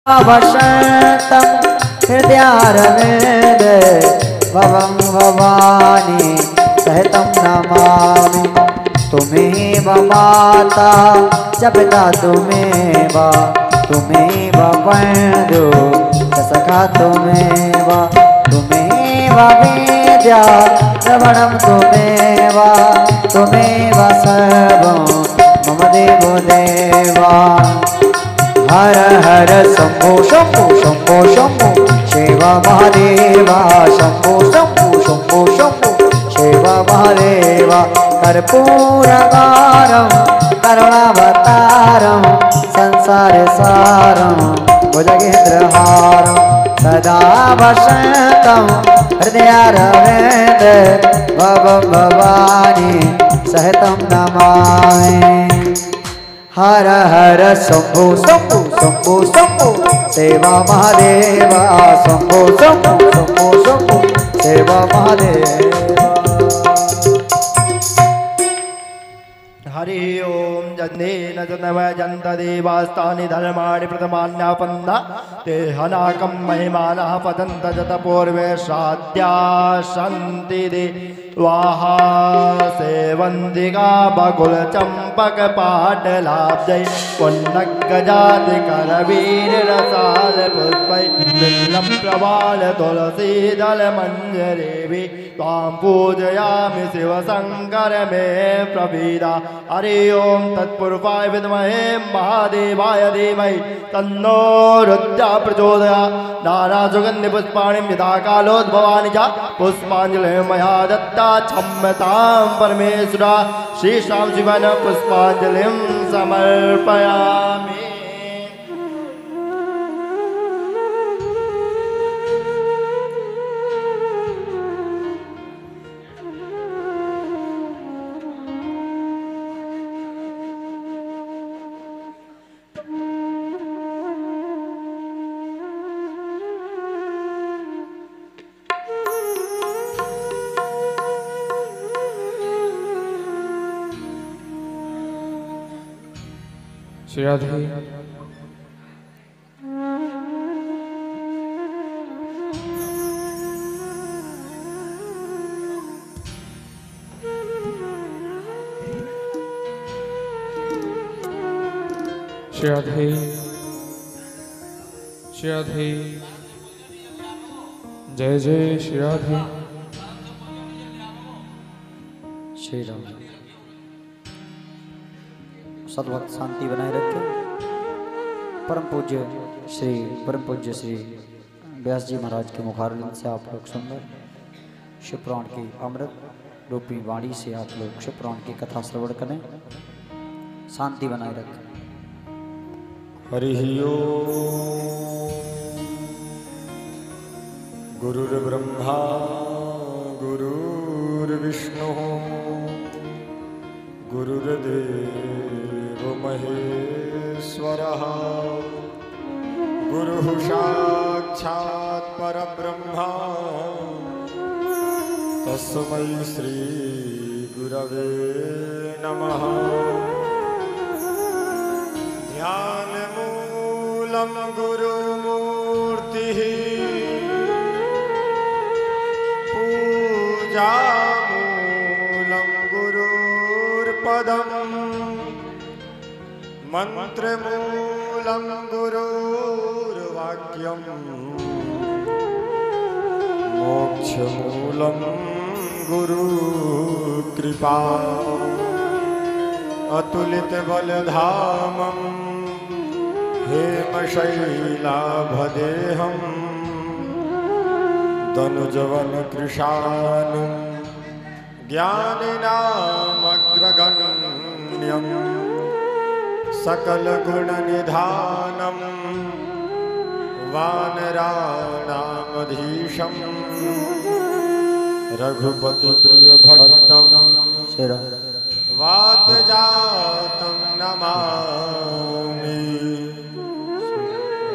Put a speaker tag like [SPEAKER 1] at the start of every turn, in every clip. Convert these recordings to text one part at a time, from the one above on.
[SPEAKER 1] वसंतं हृदयारविंद भवं भवानी सहितं नमामि। तुमेव माता च पिता तुमेव बन्धु च सखा तुमेव विद्या श्रवणं तुमेव सर्वं मम देवो देवा। हर हर शंभो शंभो शंभो शंभो शिवा महादेवा शंभो शंभो शंभो शंभो शिवा महादेवा। कर्पूरकारं करुणावतारं संसारसारं भुजगेन्द्रहारं सदा वसन्तं हृदयारविंद भवं भवानी सहितं नमामि। हर हर शंभो शंभो शंभो शंभो शिवा महादेवा शंभो शंभो शंभो शंभो शिवा महादेवा।
[SPEAKER 2] हरि ओम जन्नेन जनवजन्त देवास्तानि धर्माणि प्रथमान्यापन्ना ते हनाकं महिमानः पतन्त जत पूर्वे श्राद्धा सन्ति देवाः सेवन्तिका बकुलचम्पकपाटलाब्जै पुन्नगजातिकरवीररसालपुष्पै बिल्वप्रवालतुलसीदलमञ्जरीभिः त्वां पूजयामि शिवशङ्कर मे प्रसीद। हरि ओम तत्पुरुषाय विद्महे महादेवाय धीमहि तन्नो रुद्रः प्रचोदयात्। नानासुगन्धिपुष्पाणि यथा कालोद्भवानि च पुष्पाञ्जलिं मया दत्ता क्षम्यतां परमेश्वर। श्रीशां शिवन पुष्पाञ्जलिं समर्पयामि।
[SPEAKER 3] श्री राधे श्री राधे श्री राधे जय जय श्री राधे।
[SPEAKER 1] श्री राम। सद्वक्त शांति बनाए रखें। परम पूज्य श्री व्यास जी महाराज के मुखारविंद से आप लोग सुनकर शिव पुराण की अमृत रूपी वाणी से आप लोग शिव पुराण की कथा श्रवण करें। शांति बनाए रखें।
[SPEAKER 4] हरि ओम। गुरुर्ब्रह्मा गुरुर्विष्णु गुरुर्देवो महेश्वरः गुरुः साक्षात् परब्रह्मा तस्मै श्री गुरवे नमः। ध्यानमूलं गुरुमूर्तिः पूजामूलं गुरुर्पदम् मंत्रमूलं गुरुर्वाक्यं मोक्षमूलं गुरुकृपा अतुलितबलधामं हेमशैलाभदेहं तनुजवनकृशानुं ज्ञानिनामग्रगण्यं सकलगुणनिधानं वानराणामधीशं रघुपतिप्रियभक्तं वातजातं नमामि।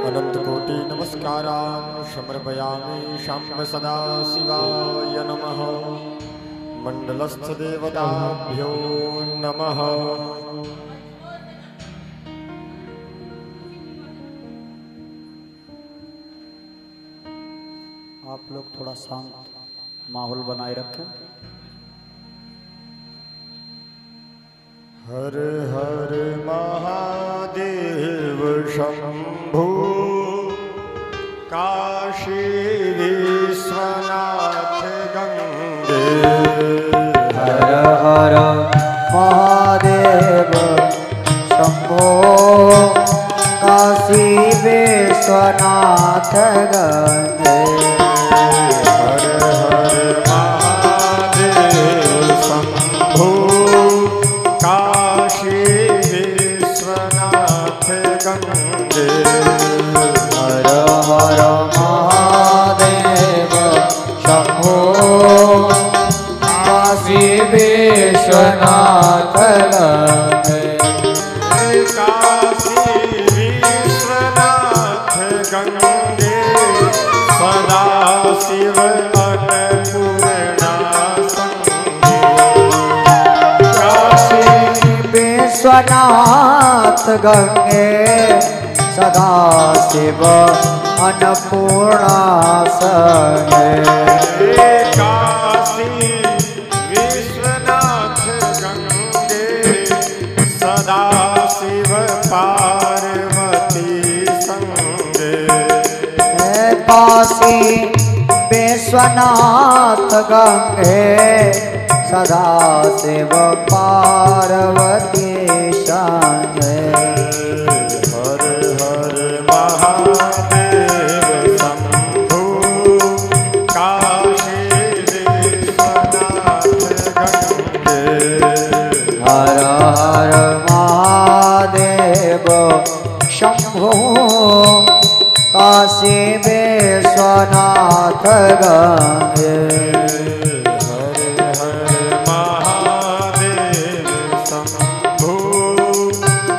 [SPEAKER 4] अनंतकोटि नमस्कारान् समर्पयामि। शाम्ब सदा शिवाय नमः। मंडलस्थ देवताभ्यो नमः।
[SPEAKER 1] आप लोग थोड़ा शांत माहौल बनाए रखें।
[SPEAKER 4] हर हर महादेव शंभु काशी विश्वनाथ गंगे।
[SPEAKER 1] हर हर महादेव शंभो काशी विश्वनाथ गंगे।
[SPEAKER 4] हर हर महादेव शंभु काशी विश्वनाथ गंगे।
[SPEAKER 1] हर हर महादेव शंभो काशी विश्वनाथ गंगे।
[SPEAKER 4] काशी विश्वनाथ गंगे सदा शिव अन्नपूर्णा संगे। काशी
[SPEAKER 1] विश्वनाथ गंगे सदा शिव अन्नपूर्णा संगे।
[SPEAKER 4] काशी विश्वनाथ गंगे सदा शिव पार्वती संगे।
[SPEAKER 1] काशी विश्वनाथ गंगे सदा शिव पार्वती संगे।
[SPEAKER 4] हर हर महादेव शंभु काशी विश्वनाथ गंगे।
[SPEAKER 1] हर हर महादेव शंभो काशी विश्वनाथ गंगे।
[SPEAKER 4] हर हर महादेव शंभु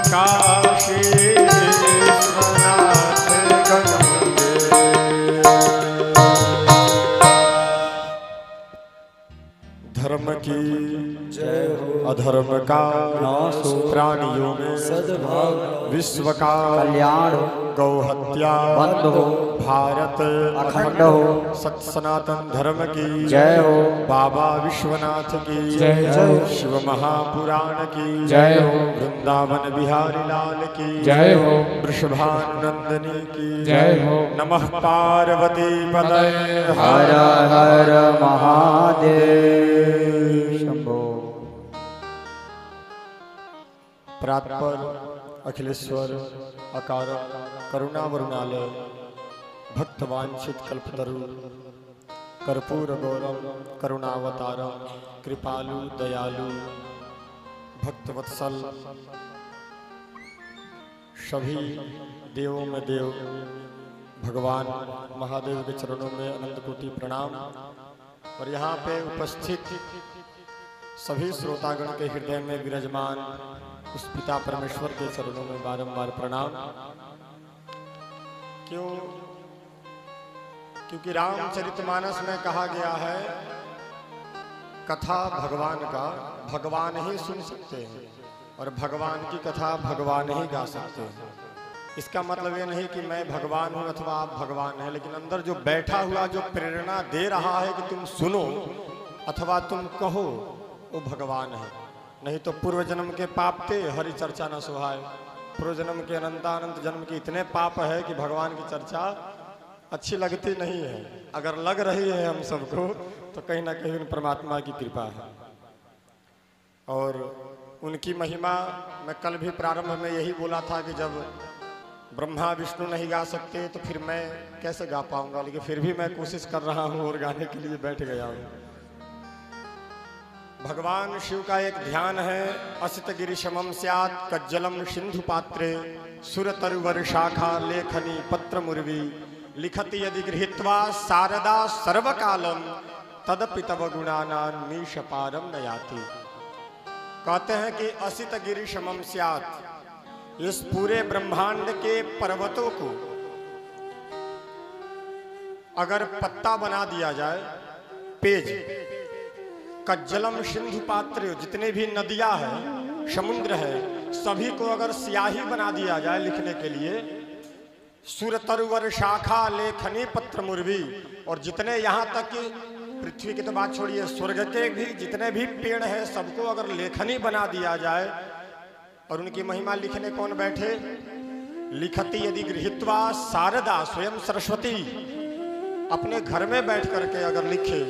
[SPEAKER 4] काशी विश्वनाथ गंगे। धर्म की जय हो, अधर्म का नाश हो, प्राणियों में सद्भाव, विश्व का
[SPEAKER 1] कल्याण हो,
[SPEAKER 4] गौ हत्या
[SPEAKER 1] बंद हो,
[SPEAKER 4] भारत
[SPEAKER 1] अखंड हो,
[SPEAKER 4] सत सनातन धर्म की
[SPEAKER 1] जय हो,
[SPEAKER 4] बाबा विश्वनाथ की
[SPEAKER 3] जय हो,
[SPEAKER 4] शिव महापुराण की
[SPEAKER 3] जय हो,
[SPEAKER 4] वृंदावन बिहारी लाल की
[SPEAKER 3] जय हो,
[SPEAKER 4] वृषभानंदनी की
[SPEAKER 3] जय हो।
[SPEAKER 4] नमः पार्वती पतये
[SPEAKER 1] हर हर महादेव शंभो।
[SPEAKER 4] प्रातपर अखिलेश्वर अकार करुणा वरुणालय भक्तवांछित कल्पतरु कर्पूर गौरव करुणावतारम कृपालु दयालु भक्तवत्सल सभी देवों में देव भगवान महादेव के चरणों में अनंत कोटि प्रणाम। और यहाँ पे उपस्थित सभी श्रोतागण के हृदय में विराजमान उस पिता परमेश्वर के चरणों में बारंबार प्रणाम। क्योंकि रामचरितमानस में कहा गया है कथा भगवान का भगवान ही सुन सकते हैं और भगवान की कथा भगवान ही गा सकते हैं। इसका मतलब ये नहीं कि मैं भगवान हूँ अथवा आप भगवान हैं, लेकिन अंदर जो बैठा हुआ जो प्रेरणा दे रहा है कि तुम सुनो अथवा तुम कहो वो भगवान है। नहीं तो पूर्व जन्म के पाप थे हरि चर्चा न सुहाए। पूर्व जन्म के अनंतानंत जन्म के इतने पाप है कि भगवान की चर्चा अच्छी लगती नहीं है। अगर लग रही है हम सबको तो कहीं ना कहीं उन परमात्मा की कृपा है। और उनकी महिमा मैं कल भी प्रारंभ में यही बोला था कि जब ब्रह्मा विष्णु नहीं गा सकते तो फिर मैं कैसे गा पाऊंगा, लेकिन फिर भी मैं कोशिश कर रहा हूँ और गाने के लिए बैठ गया हूँ। भगवान शिव का एक ध्यान है असित गिरिशमम स्यात् कज्जलम सिंधु पात्रे सुरतरुवर शाखा लेखनी पत्र मुर्वी लिखति यदि गृहीत्वा शारदा सर्वकालम तदपि तव गुणानां मीश पारम न याति। कहते हैं कि असित गिरिशमम स्यात्, इस पूरे ब्रह्मांड के पर्वतों को अगर पत्ता बना दिया जाए, पेज कज्जलम सिंधु पात्र, जितने भी नदियां हैं समुद्र है सभी को अगर स्याही बना दिया जाए लिखने के लिए सुर तरुवर शाखा लेखनी पत्र मुर्वी। और जितने यहाँ तक कि पृथ्वी की तो बात छोड़िए, स्वर्ग के भी जितने भी पेड़ हैं सबको अगर लेखनी बना दिया जाए और उनकी महिमा लिखने कौन बैठे? लिखती यदि गृहीत्वा शारदा स्वयं सरस्वती। अपने घर में बैठ करके अगर लिखे,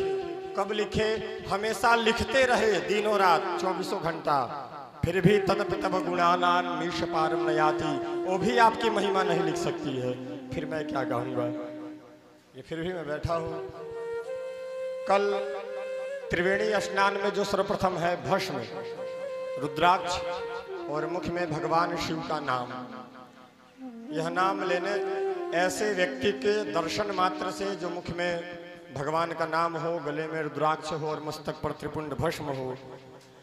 [SPEAKER 4] कब लिखे? हमेशा लिखते रहे दिनों रात 24 घंटा, फिर भी तदपितव गुणानान मीश पारम नयाति। वो भी आपकी महिमा नहीं लिख सकती है, फिर मैं क्या कहूँगा? ये फिर भी मैं बैठा हूँ। कल त्रिवेणी स्नान में जो सर्वप्रथम है भस्म, रुद्राक्ष और मुख में भगवान शिव का नाम। यह नाम लेने ऐसे व्यक्ति के दर्शन मात्र से जो मुख में भगवान का नाम हो, गले में रुद्राक्ष हो और मस्तक पर त्रिपुंड भस्म हो,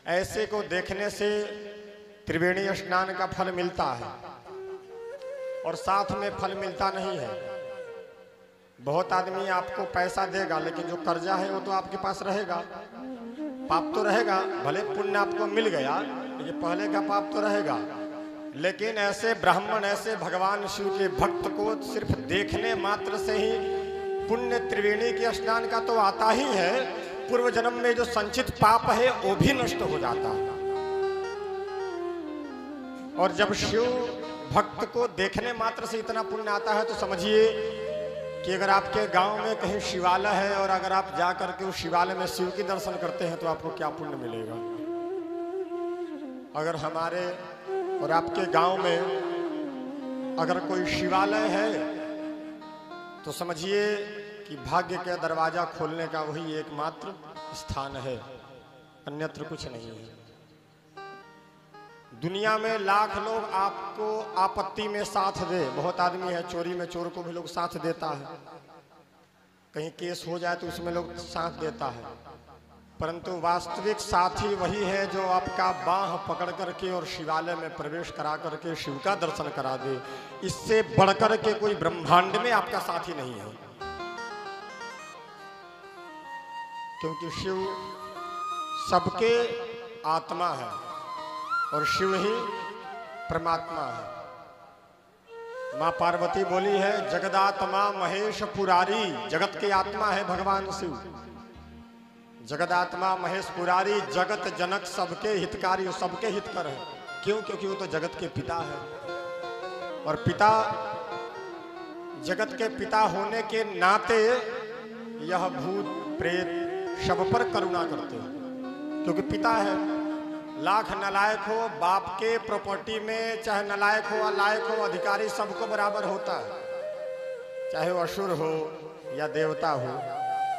[SPEAKER 4] ऐसे को देखने से त्रिवेणी स्नान का फल मिलता है। और साथ में फल मिलता नहीं है। बहुत आदमी आपको पैसा देगा लेकिन जो कर्जा है वो तो आपके पास रहेगा, पाप तो रहेगा। भले पुण्य आपको मिल गया लेकिन पहले का पाप तो रहेगा। लेकिन ऐसे ब्राह्मण, ऐसे भगवान शिव के भक्त को सिर्फ देखने मात्र से ही पुण्य त्रिवेणी के स्नान का तो आता ही है, पूर्व जन्म में जो संचित पाप है वो भी नष्ट हो जाता है। और जब शिव भक्त को देखने मात्र से इतना पुण्य आता है तो समझिए कि अगर आपके गांव में कहीं शिवालय है और अगर आप जा करके उस शिवालय में शिव के दर्शन करते हैं तो आपको क्या पुण्य मिलेगा। अगर हमारे और आपके गांव में अगर कोई शिवालय है तो समझिए कि भाग्य का दरवाजा खोलने का वही एकमात्र स्थान है, अन्यत्र कुछ नहीं है। दुनिया में लाख लोग आपको आपत्ति में साथ दे, बहुत आदमी है चोरी में चोर को भी लोग साथ देता है, कहीं केस हो जाए तो उसमें लोग साथ देता है, परंतु वास्तविक साथी वही है जो आपका बाह पकड़ करके और शिवालय में प्रवेश करा करके शिव का दर्शन करा दे। इससे बढ़कर के कोई ब्रह्मांड में आपका साथी नहीं है, क्योंकि शिव सबके आत्मा है और शिव ही परमात्मा है। माँ पार्वती बोली है जगदात्मा महेश पुरारी, जगत के आत्मा है भगवान शिव। जगदात्मा महेश पुरारी, जगत जनक सबके हितकारी, सबके हितकर है। क्यों? क्योंकि वो तो जगत के पिता है और पिता, जगत के पिता होने के नाते यह भूत प्रेत सब पर करुणा करते हैं, क्योंकि पिता है। लाख नलायक हो, बाप के प्रॉपर्टी में चाहे नलायक हो अलायक हो, अधिकारी सबको बराबर होता है, चाहे वो असुर हो या देवता हो।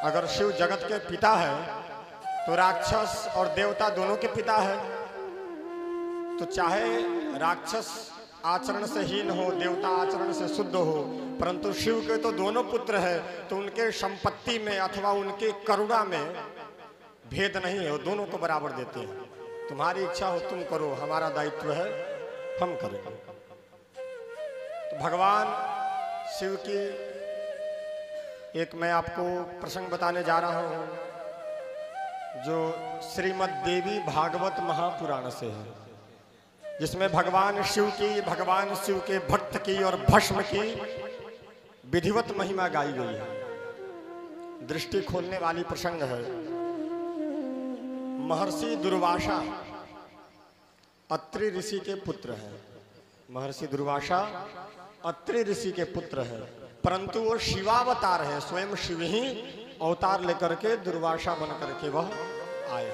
[SPEAKER 4] अगर शिव जगत के पिता है तो राक्षस और देवता दोनों के पिता है। तो चाहे राक्षस आचरण से हीन हो, देवता आचरण से शुद्ध हो, परंतु शिव के तो दोनों पुत्र है, तो उनके संपत्ति में अथवा उनके करुणा में भेद नहीं है, वो दोनों को बराबर देते हैं। तुम्हारी इच्छा हो तुम करो, हमारा दायित्व है हम करेंगे। तो भगवान शिव की एक मैं आपको प्रसंग बताने जा रहा हूं जो श्रीमद् देवी भागवत महापुराण से है, जिसमें भगवान शिव की, भगवान शिव के भक्त की और भस्म की विधिवत महिमा गाई गई है। दृष्टि खोलने वाली प्रसंग है। महर्षि दुर्वासा अत्रि ऋषि के पुत्र हैं। महर्षि दुर्वासा अत्रि ऋषि के पुत्र हैं, परंतु वो शिवावतार है, स्वयं शिव ही अवतार लेकर के दुर्वासा बन करके वह आए।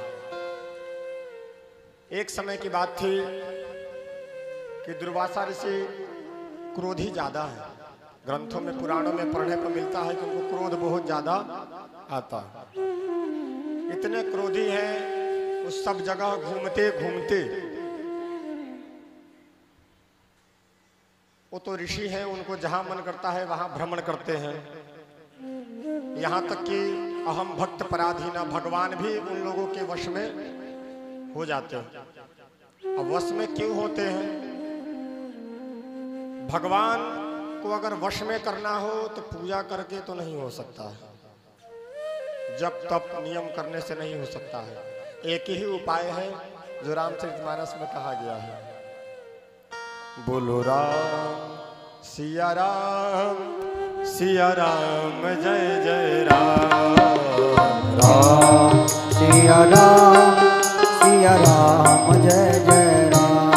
[SPEAKER 4] एक समय की बात थी कि दुर्वासा ऋषि क्रोधी ज्यादा है। ग्रंथों में, पुराणों में पढ़ने पर मिलता है कि उनको क्रोध बहुत ज्यादा आता है। इतने क्रोधी हैं, उस सब जगह घूमते घूमते, वो तो ऋषि हैं, उनको जहां मन करता है वहां भ्रमण करते हैं। यहां तक कि अहम भक्त पराधीना, भगवान भी उन लोगों के वश में हो जाते हैं। अब वश में क्यों होते हैं? भगवान को अगर वश में करना हो तो पूजा करके तो नहीं हो सकता है, जब तप नियम करने से नहीं हो सकता है। एक ही उपाय है जो रामचरितमानस में कहा गया है, बोलो राम सिया राम जय जय राम।
[SPEAKER 1] राम सिया राम जय जय राम।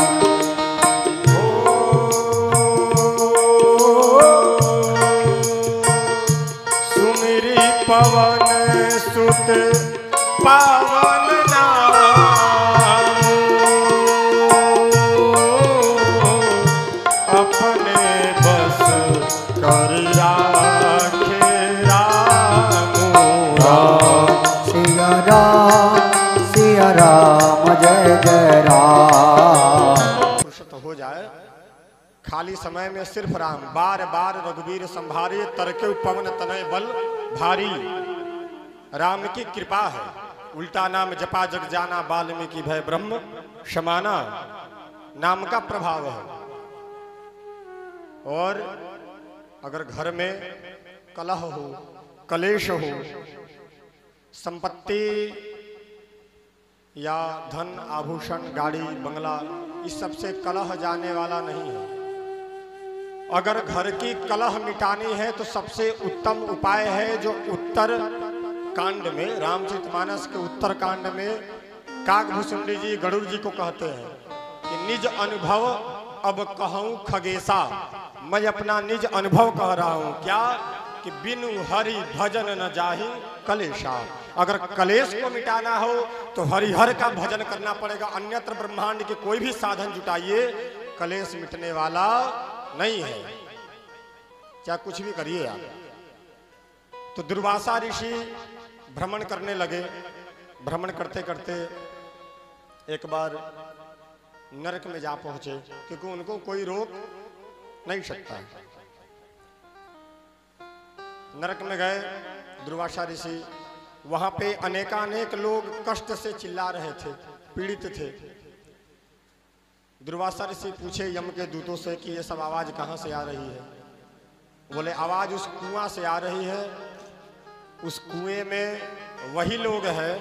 [SPEAKER 4] सुमिरी पवन सुत पावन नाम, अपने बस कर राखे राम।
[SPEAKER 1] राम सिया राम जय जय राम।
[SPEAKER 4] पुरुषत्व हो जाए, खाली समय में सिर्फ राम, बार बार रघुवीर संभारे, तरके पवन तनय बल भारी। राम की कृपा है, उल्टा नाम जपा जग जाना, वाल्मीकि भय ब्रह्म समाना। नाम का प्रभाव है। और अगर घर में कलह हो, कलेश हो, संपत्ति या धन आभूषण गाड़ी बंगला, इस सब से कलह जाने वाला नहीं है। अगर घर की कलह मिटानी है तो सबसे उत्तम उपाय है जो उत्तर कांड में, रामचरितमानस के उत्तर कांड में काकभूषुंडी जी गरुड़ जी को कहते हैं कि निज अनुभव अब कहूं खगेशा। मैं अपना निज अनुभव कह रहा हूं, क्या कि बिनु हरि भजन न जाहि कलेशा। अगर कलेश को मिटाना हो तो हरिहर का भजन करना पड़ेगा, अन्यत्र ब्रह्मांड के कोई भी साधन जुटाइए, कलेश मिटने वाला नहीं है, क्या कुछ भी करिए आप। तो दुर्वासा ऋषि भ्रमण करने लगे। भ्रमण करते करते एक बार नरक में जा पहुंचे, क्योंकि उनको कोई रोक नहीं सकता। नरक में गए दुर्वासा ऋषि, वहां पे अनेकानेक लोग कष्ट से चिल्ला रहे थे, पीड़ित थे। दुर्वासा ऋषि पूछे यम के दूतों से कि ये सब आवाज कहां से आ रही है। बोले आवाज उस कुआं से आ रही है। उस कुएं में वही लोग हैं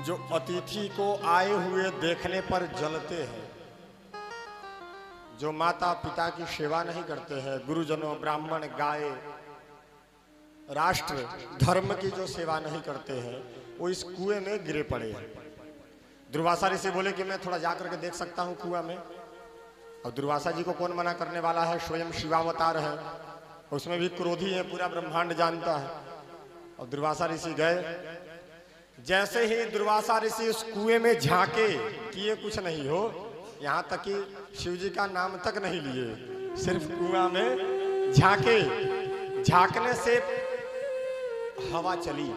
[SPEAKER 4] जो अतिथि को आए हुए देखने पर जलते हैं, जो माता पिता की सेवा नहीं करते हैं, गुरुजनों, ब्राह्मण, गाय, राष्ट्र, धर्म की जो सेवा नहीं करते हैं, वो इस कुएं में गिरे पड़े हैं। दुर्वासा ऋषि बोले कि मैं थोड़ा जाकर के देख सकता हूं कुआं में। और दुर्वासा जी को कौन मना करने वाला है, स्वयं शिवावतार है, उसमें भी क्रोधी है, पूरा ब्रह्मांड जानता है। और दुर्वासा ऋषि गए। जैसे ही दुर्वासा ऋषि उस कुएं में झांके, किए कुछ नहीं हो, यहाँ तक कि शिव जी का नाम तक नहीं लिए, सिर्फ कुआं में झांके। झांकने से हवा चली।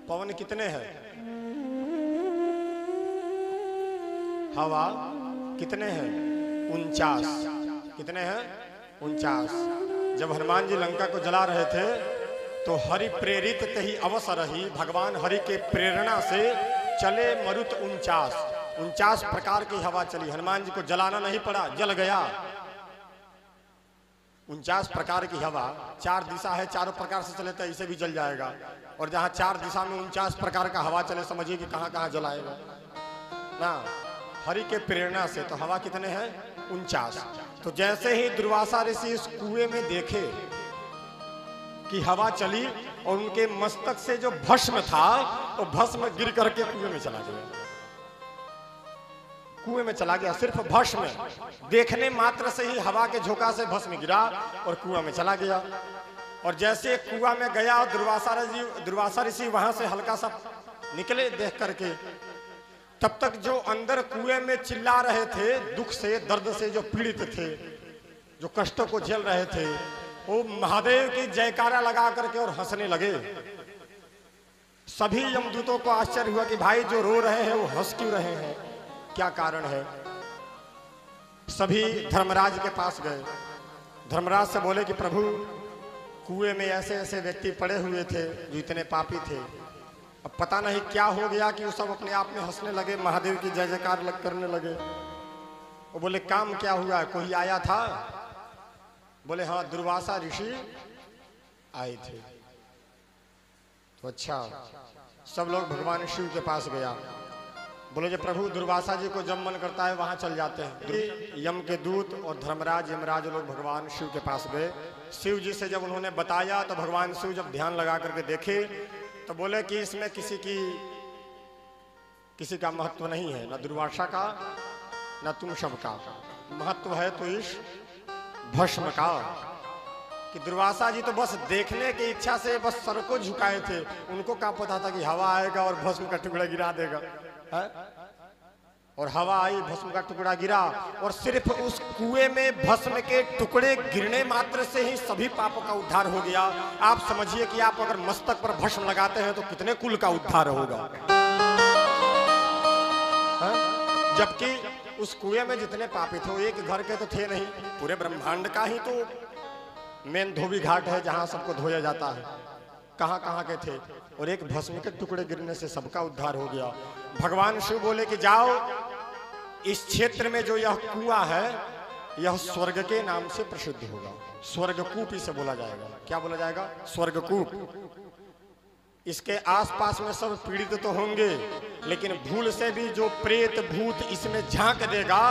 [SPEAKER 4] पवन कितने हैं? हवा कितने हैं? 49। कितने हैं? 49। जब हनुमान जी लंका को जला रहे थे तो हरि प्रेरित तही अवसर ही, भगवान हरि के प्रेरणा से चले मरुत 49 प्रकार की हवा चली। हनुमान जी को जलाना नहीं पड़ा, जल गया। 49 प्रकार की हवा, 4 दिशा है, चारों प्रकार से चले तो इसे भी जल जाएगा। और जहां 4 दिशा में 49 प्रकार का हवा चले, समझिए कि कहां कहां जलाएगा ना, हरि के प्रेरणा से। तो हवा कितने हैं? 49। तो जैसे ही दुर्वासा ऋषि इस कुएं में देखे कि हवा चली और उनके मस्तक से जो भस्म था वो भस्म गिर करके कुएं में चला गया। कुएं में चला गया, सिर्फ भस्म, देखने मात्र से ही हवा के झोंका से भस्म गिरा और कुआं में चला गया। और जैसे कुआं में गया, दुर्वासा ऋषि वहां से हल्का सा निकले देख करके, तब तक जो अंदर कुएं में चिल्ला रहे थे, दुख से, दर्द से जो पीड़ित थे, जो कष्टों को झेल रहे थे, वो महादेव की जयकारा लगा करके और हंसने लगे। सभी यमदूतों को आश्चर्य हुआ कि भाई जो रो रहे हैं वो हंस क्यों रहे हैं, क्या कारण है। सभी धर्मराज के पास गए। धर्मराज से बोले कि प्रभु, कुएं में ऐसे ऐसे व्यक्ति पड़े हुए थे जो इतने पापी थे, अब पता नहीं क्या हो गया कि वो सब अपने आप में हंसने लगे, महादेव की जय जयकार करने लगे। वो बोले काम क्या हुआ, कोई आया था? बोले हाँ, दुर्वासा ऋषि आए थे। तो अच्छा, सब लोग भगवान शिव के पास गया। बोले जो प्रभु दुर्वासा जी को जब मन करता है वहां चल जाते हैं। यम के दूत और धर्मराज यमराज लोग भगवान शिव के पास गए। शिव जी से जब उन्होंने बताया तो भगवान शिव जब ध्यान लगा करके देखे तो बोले कि इसमें किसी का महत्व नहीं है, न दुर्वासा का न तुम सबका महत्व है तो इस भस्म का। कि दुर्वासा जी तो बस देखने की इच्छा से बस सर को झुकाए थे, उनको क्या पता था कि हवा आएगा और भस्म का टुकड़ा गिरा देगा है? और हवा आई, भस्म का टुकड़ा गिरा और सिर्फ उस कुएं में भस्म के टुकड़े गिरने मात्र से ही सभी पापों का उद्धार हो गया। आप समझिए कि आप अगर मस्तक पर भस्म लगाते हैं तो कितने कुल का उद्धार होगा। जबकि उस कुएं में जितने पापी थे वो एक घर के तो थे नहीं, पूरे ब्रह्मांड का ही तो मेन धोबी घाट है जहां सबको धोया जाता है। कहां कहां के थे और एक भस्म के टुकड़े गिरने से सबका उद्धार हो गया। भगवान शिव बोले कि जाओ, इस क्षेत्र में जो यह कुआं है यह स्वर्ग के नाम से प्रसिद्ध होगा। स्वर्गकूप इसे बोला जाएगा। क्या बोला जाएगा? स्वर्गकूप। इसके आसपास में सब पीड़ित तो होंगे, लेकिन भूल से भी जो प्रेत भूत इसमें झांक देगा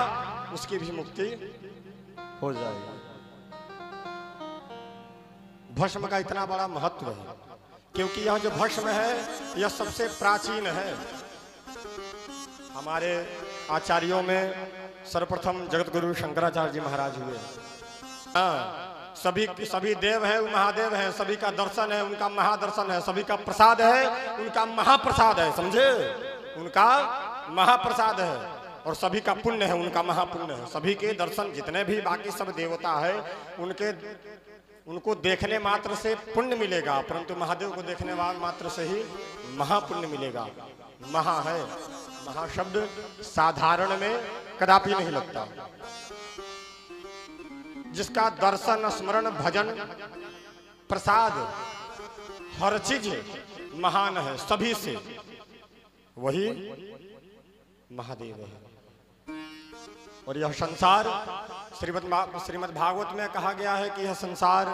[SPEAKER 4] उसकी भी मुक्ति हो जाएगी। भस्म का इतना बड़ा महत्व है क्योंकि यह जो भस्म है यह सबसे प्राचीन है। हमारे आचार्यों में सर्वप्रथम जगत गुरु शंकराचार्य जी महाराज हुए। सभी देव है, महादेव है, सभी का दर्शन है, उनका महादर्शन है, सभी का प्रसाद है, उनका महाप्रसाद है। समझे? उनका महाप्रसाद है और सभी का पुण्य है, उनका महापुण्य है। सभी के दर्शन जितने भी बाकी सब देवता है उनको देखने मात्र से पुण्य मिलेगा, परंतु महादेव को देखने मात्र से ही महापुण्य मिलेगा। महा है, महाशब्द साधारण में कदापि नहीं लगता। जिसका दर्शन स्मरण भजन प्रसाद हर चीज महान है सभी से, वही महादेव है। और यह संसार श्रीमद् भागवत में कहा गया है कि यह संसार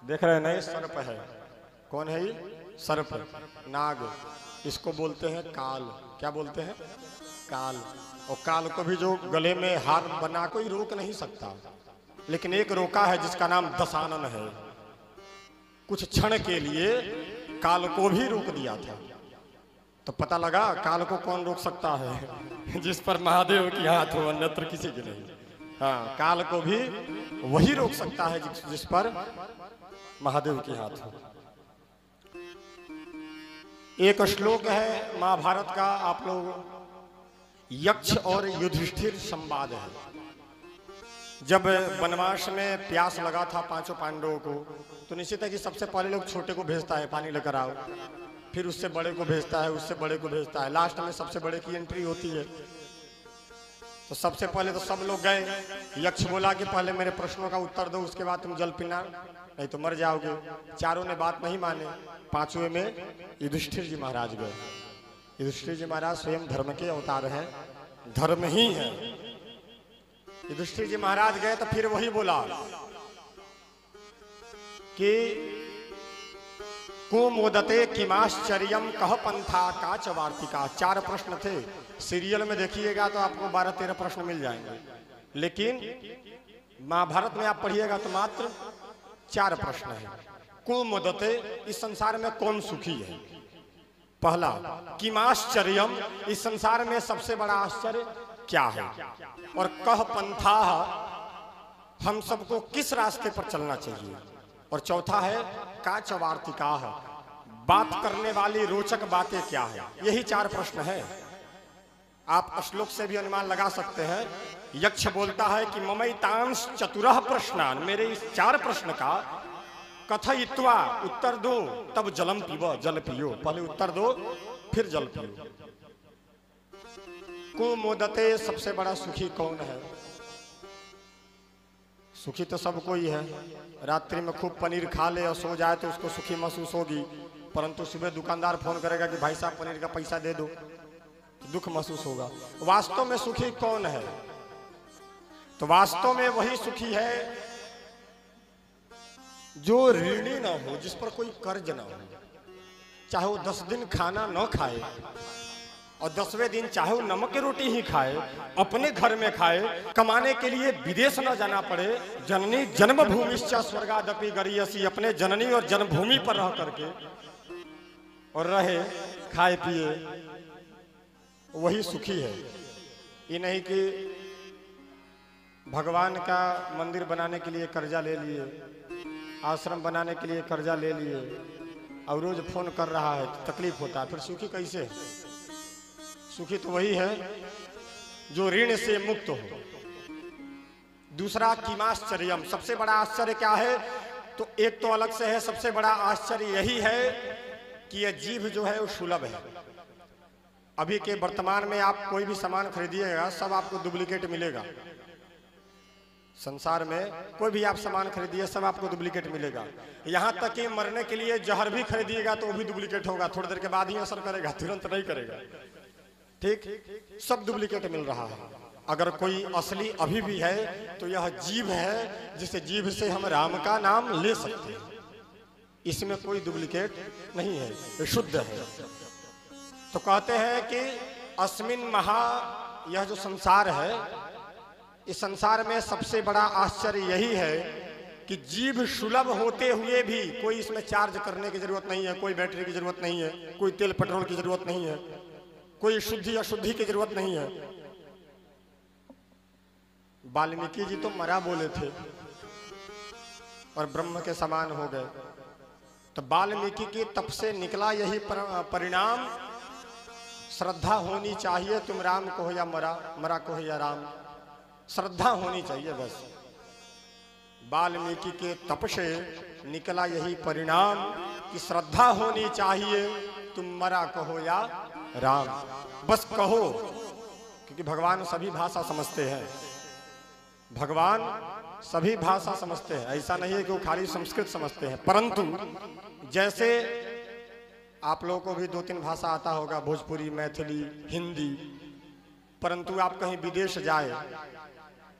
[SPEAKER 4] देख रहे नहीं, सर्प है। कौन है ये? सर्प, नाग। इसको बोलते हैं काल। क्या बोलते हैं? काल। और काल को भी जो गले में हार बना कोई रोक नहीं सकता, लेकिन एक रोका है जिसका नाम दशानन है। कुछ क्षण के लिए काल को भी रोक दिया था। तो पता लगा काल को कौन रोक सकता है? जिस पर महादेव की हाथ हो, अन्यत्र किसी की नहीं। हाँ, काल को भी वही रोक सकता है जिस पर महादेव की हाथ हो। एक श्लोक है महाभारत का, आप लोग यक्ष और युधिष्ठिर संवाद है। जब वनवास में प्यास लगा था पांचों पांडवों को, तो निश्चित है कि सबसे पहले लोग छोटे को भेजता है, पानी लेकर आओ। फिर उससे बड़े को भेजता है, उससे बड़े को भेजता है, लास्ट में सबसे बड़े की एंट्री होती है। तो सबसे पहले तो सब लोग गए। यक्ष बोला कि पहले मेरे प्रश्नों का उत्तर दो, उसके बाद तुम जल पीना, नहीं तो मर जाओगे। चारों ने बात नहीं माने। पांचवें में युधिष्ठिर जी महाराज गए। युधिष्ठिर जी महाराज स्वयं धर्म के अवतार हैं, धर्म ही है। युधिष्ठिर जी महाराज गए तो फिर वही बोला कि को मोदते किमाश्चर्यम कह पंथा काच वार्तिका। 4 प्रश्न थे। सीरियल में देखिएगा तो आपको 12-13 प्रश्न मिल जाएंगे, लेकिन महाभारत में आप पढ़िएगा तो मात्र 4 प्रश्न है। को मोदते, इस संसार में कौन सुखी है? पहला। किमाश्चर्यम, इस संसार में सबसे बड़ा आश्चर्य क्या है? और कह पंथा, हम सबको किस रास्ते पर चलना चाहिए? और चौथा है काच वार्तिका, बात करने वाली रोचक बातें क्या है? यही 4 प्रश्न है। आप श्लोक से भी अनुमान लगा सकते हैं। यक्ष बोलता है कि ममैतांश चतुरः प्रश्नान, मेरे इस 4 प्रश्न का कथयित्वा, उत्तर दो, तब जलम पीवो, जल पियो। पहले उत्तर दो फिर जल पियो। को मोदते, सबसे बड़ा सुखी कौन है? सुखी तो सब कोई है। रात्रि में खूब पनीर खा ले और सो जाए तो उसको सुखी महसूस होगी, परंतु सुबह दुकानदार फोन करेगा कि भाई साहब पनीर का पैसा दे दो, तो दुख महसूस होगा। वास्तव में सुखी कौन है? तो वास्तव में वही सुखी है जो ऋणी ना हो, जिस पर कोई कर्ज ना हो। चाहे वो 10 दिन खाना न खाए, और 10वें दिन चाहे वो नमक की रोटी ही खाए, अपने घर में खाए, कमाने के लिए विदेश न जाना पड़े। जननी जन्मभूमिश्च स्वर्गादपि गरीयसी, अपने जननी और जन्मभूमि पर रह करके और रहे, खाए पिए, वही सुखी है। ये नहीं कि भगवान का मंदिर बनाने के लिए कर्जा ले लिए, आश्रम बनाने के लिए कर्जा ले लिए और रोज फोन कर रहा है तो तकलीफ होता है, फिर सुखी कैसे? सुखी तो वही है जो ऋण से मुक्त हो। दूसरा किमाश्चर्यम, सबसे बड़ा आश्चर्य क्या है? तो एक तो अलग से है, सबसे बड़ा आश्चर्य यही है कि यह जीभ जो है वो सुलभ है। अभी के वर्तमान में आप कोई भी सामान खरीदिएगा सब आपको डुप्लीकेट मिलेगा। संसार में कोई भी आप सामान खरीदिए सब आपको डुप्लीकेट मिलेगा। यहाँ तक कि मरने के लिए जहर भी खरीदिएगा तो वो भी डुप्लीकेट होगा, थोड़ी देर के बाद ही असर करेगा, तुरंत नहीं करेगा। ठीक, सब डुप्लीकेट मिल रहा है। अगर कोई असली अभी भी है तो यह जीभ है, जिसे जीभ से हम राम का नाम ले सकते हैं। इसमें कोई डुप्लीकेट नहीं है, ये शुद्ध है। तो कहते हैं कि अस्मिन महा, यह जो संसार है, इस संसार में सबसे बड़ा आश्चर्य यही है कि जीभ सुलभ होते हुए भी कोई इसमें चार्ज करने की जरूरत नहीं है, कोई बैटरी की जरूरत नहीं है, कोई तेल पेट्रोल की जरूरत नहीं है, कोई शुद्धि अशुद्धि की जरूरत नहीं है। वाल्मीकि जी तो मरा बोले थे और ब्रह्म के समान हो गए। तो वाल्मीकि के तप से निकला यही परिणाम। श्रद्धा होनी चाहिए, तुम राम को हो या मरा, मरा को हो या राम, श्रद्धा होनी चाहिए बस। वाल्मीकि के तप से निकला यही परिणाम कि श्रद्धा होनी चाहिए, तुम मरा कहो या राम, बस कहो। क्योंकि भगवान सभी भाषा समझते हैं, भगवान सभी भाषा समझते हैं। ऐसा नहीं है कि वो खाली संस्कृत समझते हैं, परंतु जैसे आप लोगों को भी 2-3 भाषा आता होगा, भोजपुरी, मैथिली, हिंदी, परंतु आप कहीं विदेश जाए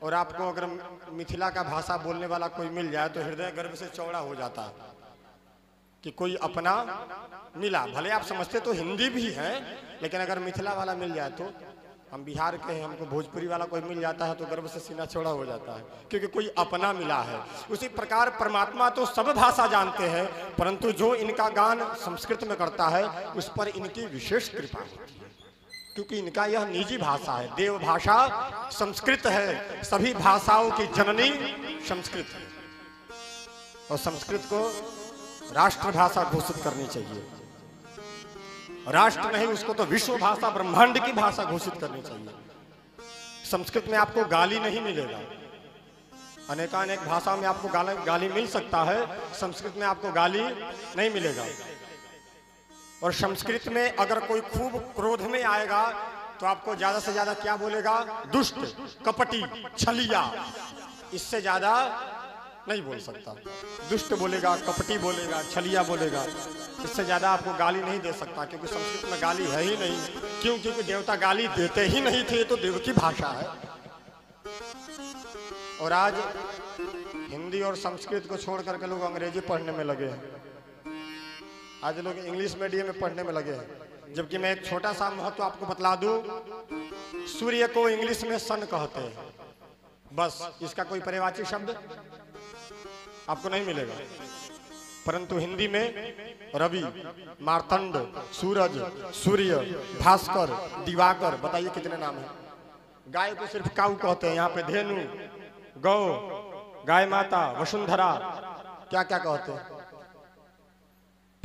[SPEAKER 4] और आपको अगर मिथिला का भाषा बोलने वाला कोई मिल जाए तो हृदय गर्भ से चौड़ा हो जाता है कि कोई अपना मिला। भले आप समझते तो हिंदी भी है, लेकिन अगर मिथिला वाला मिल जाए तो, हम बिहार के हैं, हमको भोजपुरी वाला कोई मिल जाता है तो गर्व से सीना चौड़ा हो जाता है, क्योंकि कोई अपना मिला है। उसी प्रकार परमात्मा तो सब भाषा जानते हैं, परंतु जो इनका गान संस्कृत में करता है उस पर इनकी विशेष कृपा होती है, क्योंकि इनका यह निजी भाषा है। देव भाषा संस्कृत है, सभी भाषाओं की जननी संस्कृत है, और संस्कृत को राष्ट्रभाषा घोषित करनी चाहिए। राष्ट्र नहीं, उसको तो विश्व भाषा, ब्रह्मांड की भाषा घोषित करनी चाहिए। संस्कृत में आपको गाली नहीं मिलेगा, अनेकानेक भाषा में आपको गाली मिल सकता है, संस्कृत में आपको गाली नहीं मिलेगा। और संस्कृत में अगर कोई खूब क्रोध में आएगा तो आपको ज्यादा से ज्यादा क्या बोलेगा? दुष्ट, कपटी, छलिया, इससे ज्यादा नहीं बोल सकता। दुष्ट बोलेगा, कपटी बोलेगा, छलिया बोलेगा, इससे ज्यादा आपको गाली नहीं दे सकता, क्योंकि संस्कृत में गाली है ही नहीं। क्यों? क्योंकि देवता गाली देते ही नहीं थे, तो देव की भाषा है। और आज हिंदी और संस्कृत को छोड़ करके लोग अंग्रेजी पढ़ने में लगे हैं, आज लोग इंग्लिश मीडियम में पढ़ने में लगे हैं। जबकि मैं एक छोटा सा महत्व आपको बतला दूं, सूर्य को इंग्लिश में सन कहते हैं, बस इसका कोई पर्यायवाची शब्द आपको नहीं मिलेगा। परंतु हिंदी में रवि, मार्तंड, सूरज, सूर्य, भास्कर, दिवाकर, बताइए कितने नाम हैं। गाय को सिर्फ काऊ कहते हैं, यहाँ पे धेनु, गौ, गाय माता, वसुंधरा, क्या क्या कहते हैं।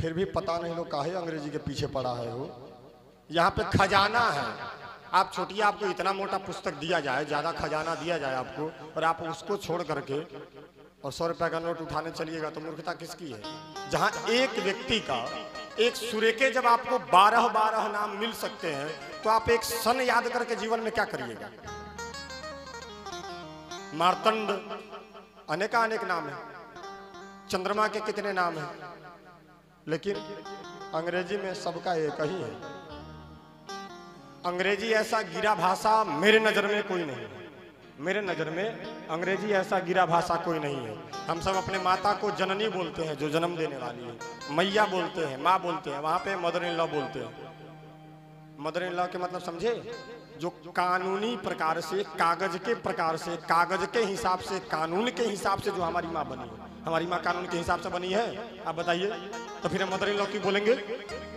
[SPEAKER 4] फिर भी पता नहीं लोग काहे अंग्रेजी के पीछे पड़ा है। वो यहाँ पे खजाना है। आप छोटी, आपको इतना मोटा पुस्तक दिया जाए, ज्यादा खजाना दिया जाए आपको, और आप उसको छोड़ करके और 100 रुपए का नोट उठाने चलिएगा तो मूर्खता किसकी है? जहां एक व्यक्ति का, एक सूर्य के जब आपको 12 नाम मिल सकते हैं, तो आप एक सन याद करके जीवन में क्या करिएगा? मार्तंड, अनेकानेक नाम है। चंद्रमा के कितने नाम हैं, लेकिन अंग्रेजी में सबका एक ही है। अंग्रेजी ऐसा गिरा भाषा मेरे नजर में कोई नहीं है। मेरे नजर में अंग्रेजी ऐसा गिरा भाषा कोई नहीं है। हम सब अपने माता को जननी बोलते हैं, जो जन्म देने वाली है, मैया बोलते हैं, माँ बोलते हैं, वहां पे मदर इन लॉ बोलते हैं। मदर इन लॉ के मतलब समझे? जो कानूनी प्रकार से, कागज के प्रकार से, कागज के हिसाब से, कानून के हिसाब से जो हमारी माँ बनी है। हमारी माँ कानून के हिसाब से बनी है, आप बताइए। तो फिर हम मदर इन लॉ की बोलेंगे?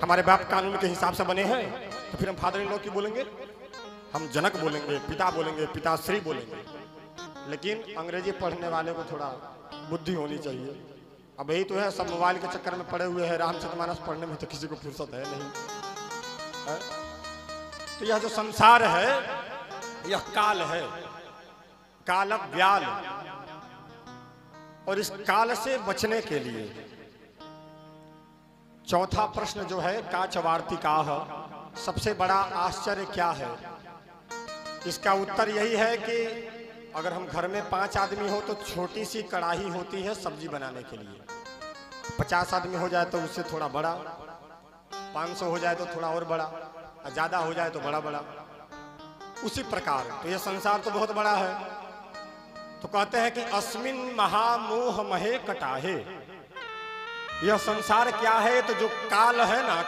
[SPEAKER 4] हमारे बाप कानून के हिसाब से बने हैं, तो फिर हम फादर इन लॉ की बोलेंगे? हम जनक बोलेंगे, पिता बोलेंगे, पिताश्री बोलेंगे। लेकिन अंग्रेजी पढ़ने वाले को थोड़ा बुद्धि होनी चाहिए। अब यही तो है, सब मोबाइल के चक्कर में पड़े हुए हैं। रामचरितमानस पढ़ने में तो किसी को फुर्सत है नहीं है? तो यह जो संसार है यह काल है, काल व्याल। और इस काल से बचने के लिए चौथा प्रश्न जो है, का चवार्ती काह, सबसे बड़ा आश्चर्य क्या है? इसका उत्तर यही है कि अगर हम घर में 5 आदमी हो तो छोटी सी कढ़ाई होती है सब्जी बनाने के लिए। 50 आदमी हो जाए तो उससे थोड़ा बड़ा, 500 हो जाए तो थोड़ा और बड़ा, ज्यादा हो जाए तो बड़ा बड़ा। उसी प्रकार तो यह संसार तो बहुत बड़ा है। तो कहते हैं कि अस्मिन महामोह महे कटाहे। यह संसार क्या है? तो जो काल है ना,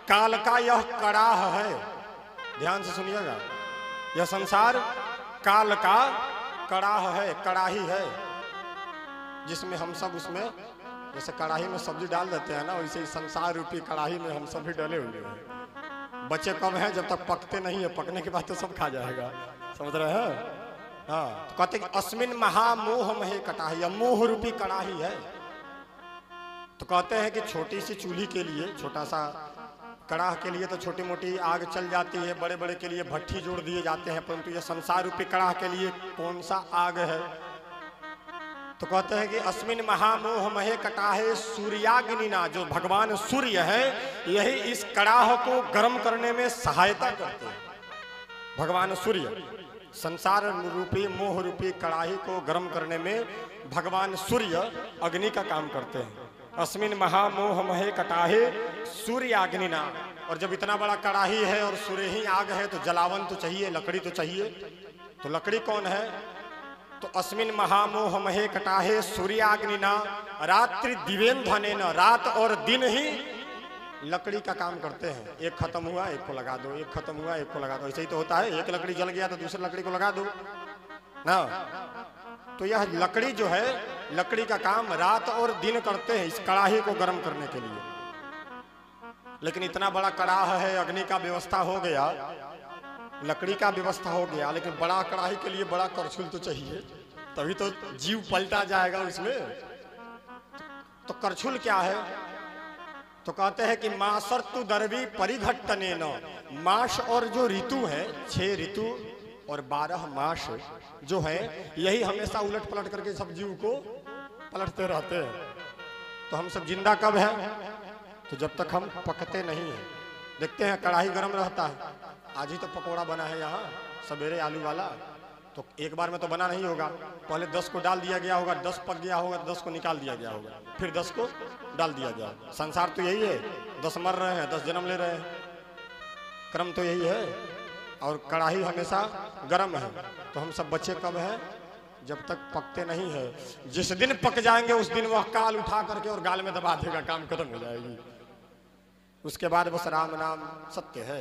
[SPEAKER 4] काल का यह कड़ाह है। ध्यान से सुनिएगा, यह संसार काल का कड़ाह है, कड़ाही है, जिसमें हम सब उसमें, जैसे कड़ाही में सब्जी डाल देते हैं ना, वैसे ही संसार रूपी कड़ाही में हम सब भी डले हुए हैं। बच्चे कब हैं? जब तक पकते नहीं है, पकने के बाद तो सब खा जाएगा। समझ रहे हैं? हाँ, तो कहते हैं अस्मिन महामोह महे कटाही, मोह रूपी कड़ाही है। तो कहते हैं कि छोटी सी चूल्ही के लिए, छोटा सा कड़ाह के लिए तो छोटी मोटी आग चल जाती है, बड़े बड़े के लिए भट्ठी जोड़ दिए जाते हैं, परंतु यह संसार रूपी कड़ाह के लिए कौन सा आग है? तो कहते हैं कि अस्मिन महामोह महे कटाहे सूर्याग्निना। जो भगवान सूर्य है, यही इस कड़ाह को गर्म करने में सहायता करते हैं। भगवान सूर्य संसार रूपी मोह रूपी कड़ाही को गर्म करने में भगवान सूर्य अग्नि का काम करते हैं। अस्मिन महामोह महे कटाहे सूर्याग्निना। और जब इतना बड़ा कड़ाही है और सूर्य ही आग है तो जलावन तो चाहिए, लकड़ी तो चाहिए। तो लकड़ी कौन है? तो अस्मिन महामोह महे कटाहे सूर्याग्निना रात्रि दिवेंधनेन। रात और दिन ही लकड़ी का काम करते हैं। एक खत्म हुआ एक को लगा दो, एक खत्म हुआ एक को लगा दो, ऐसे ही तो होता है। एक लकड़ी जल गया तो दूसरी लकड़ी को लगा दो ना। तो यह लकड़ी जो है, लकड़ी का काम रात और दिन करते हैं इस कड़ाही को गर्म करने के लिए। लेकिन इतना बड़ा कड़ाह है, अग्नि का व्यवस्था हो गया, लकड़ी का व्यवस्था हो गया, लेकिन बड़ा कड़ाही के लिए बड़ा करछुल तो चाहिए, तभी तो जीव पलटा जाएगा उसमें। तो करछुल क्या है? तो कहते हैं कि मासर्तु दर्वी परिघट्टने न। मास और जो ऋतु है, 6 ऋतु और 12 मास जो है, यही हमेशा उलट पलट करके सब जीव को पलटते रहते हैं। तो हम सब जिंदा कब है? तो जब तक हम पकते नहीं है। देखते हैं कढ़ाई गर्म रहता है। आज ही तो पकौड़ा बना है यहाँ सवेरे, आलू वाला। तो एक बार में तो बना नहीं होगा, पहले 10 को डाल दिया गया होगा, 10 पक गया होगा, 10 को निकाल दिया गया होगा, फिर 10 को डाल दिया गया। संसार तो यही है, 10 मर रहे हैं, 10 जन्म ले रहे हैं, क्रम तो यही है। और कढ़ाई हमेशा गर्म है। तो हम सब बच्चे कब हैं? जब तक पकते नहीं है। जिस दिन पक जाएंगे उस दिन वह काल उठा करके और गाल में दबा देगा, काम खत्म हो जाएगी। उसके बाद बस राम नाम सत्य है।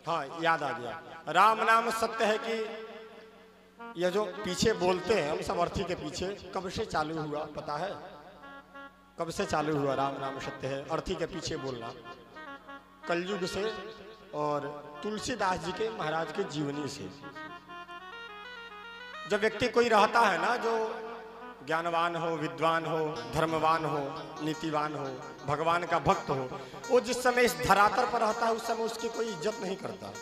[SPEAKER 4] हाँ, याद आ गया, राम नाम सत्य है कि यह जो पीछे बोलते हैं हम सब अर्थी के पीछे, कब से चालू हुआ पता है? कब से चालू हुआ राम नाम सत्य है अर्थी के पीछे बोलना? कलयुग से, और तुलसीदास जी के महाराज के जीवनी से। जब व्यक्ति कोई रहता है ना, जो ज्ञानवान हो, विद्वान हो, धर्मवान हो, नीतिवान हो, भगवान का भक्त हो, वो जिस समय इस धरातल पर रहता है उस समय उसकी कोई इज्जत नहीं करता।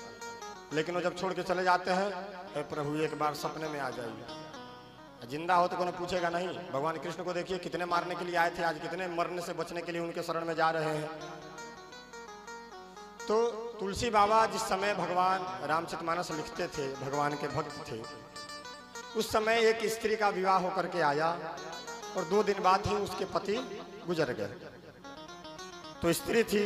[SPEAKER 4] लेकिन वो जब छोड़ के चले जाते हैं, अरे प्रभु एक बार सपने में आ जाइए। जिंदा हो तो कोई पूछेगा नहीं। भगवान कृष्ण को देखिए, कितने मारने के लिए आए थे, आज कितने मरने से बचने के लिए उनके शरण में जा रहे हैं। तो तुलसी बाबा जिस समय भगवान रामचरितमानस लिखते थे, भगवान के भक्त थे, उस समय एक स्त्री का विवाह होकर के आया और 2 दिन बाद ही उसके पति गुजर गए। तो स्त्री थी,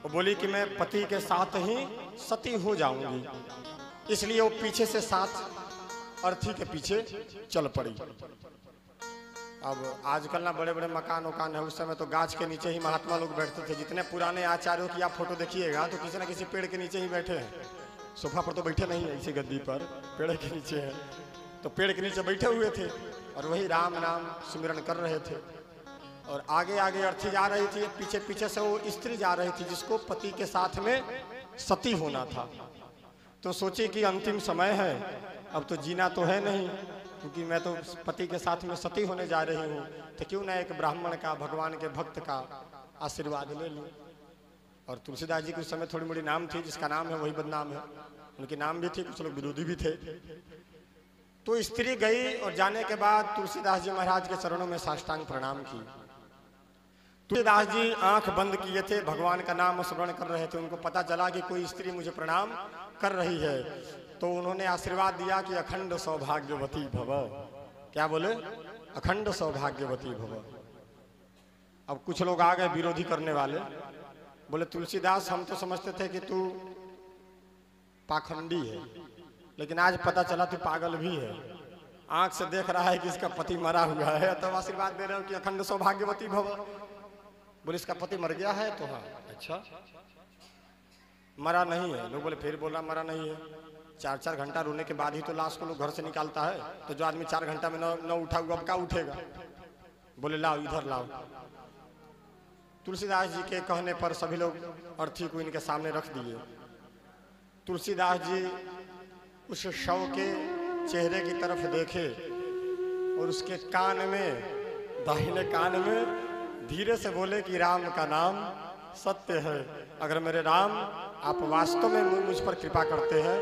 [SPEAKER 4] वो बोली कि मैं पति के साथ ही सती हो जाऊंगी, इसलिए वो पीछे से साथ अर्थी के पीछे चल पड़ी। अब आजकल ना बड़े बड़े मकान वकान है, उस समय तो गाछ के नीचे ही महात्मा लोग बैठते थे। जितने पुराने आचार्यों की आप फोटो देखिएगा तो किसी न किसी पेड़ के नीचे ही बैठे हैं। सोफा पर तो बैठे नहीं है, इसी गद्दी पर पेड़ के नीचे है, तो पेड़ के नीचे बैठे हुए थे और वही राम नाम सिमरन कर रहे थे। और आगे आगे अर्थी जा रही थी, पीछे पीछे से वो स्त्री जा रही थी जिसको पति के साथ में सती होना था। तो सोची कि अंतिम समय है, अब तो जीना तो है नहीं, क्योंकि मैं तो पति के साथ में सती होने जा रही हूँ, तो क्यों ना एक ब्राह्मण का, भगवान के भक्त का आशीर्वाद ले लूँ। और तुलसीदास जी के उस समय थोड़ी मोड़ी नाम थी, जिसका नाम है वही बदनाम है, उनके नाम भी थे, कुछ लोग विरोधी भी थे। तो स्त्री गई और जाने के बाद तुलसीदास जी महाराज के चरणों में साष्टांग प्रणाम की। तुलसीदास जी आंख बंद किए थे, भगवान का नाम स्मरण कर रहे थे। उनको पता चला कि कोई स्त्री मुझे प्रणाम कर रही है, तो उन्होंने आशीर्वाद दिया कि अखंड सौभाग्यवती भव। क्या बोले? अखंड सौभाग्यवती भव। अब कुछ लोग आ गए विरोधी करने वाले, बोले तुलसीदास हम तो समझते थे कि तू पाखंडी है, लेकिन आज पता चला तू पागल भी है। आंख से देख रहा है कि इसका पति मरा हुआ है, तब आशीर्वाद दे रहे हो कि अखंड सौभाग्यवती भव। बोले इसका पति मर गया है? तो हाँ। अच्छा, मरा नहीं है? लोग बोले फिर बोला मरा नहीं है। 4-4 घंटा रोने के बाद ही तो लाश को लोग घर से निकालता है, तो जो आदमी 4 घंटा में न उठा हुआ अब क्या उठेगा? बोले लाओ इधर लाओ। तुलसीदास जी के कहने पर सभी लोग अर्थी को इनके सामने रख दिए। तुलसीदास जी उस शव के चेहरे की तरफ देखे और उसके कान में, दाहिने कान में धीरे से बोले कि राम का नाम सत्य है। अगर मेरे राम आप वास्तव में मुझ पर कृपा करते हैं,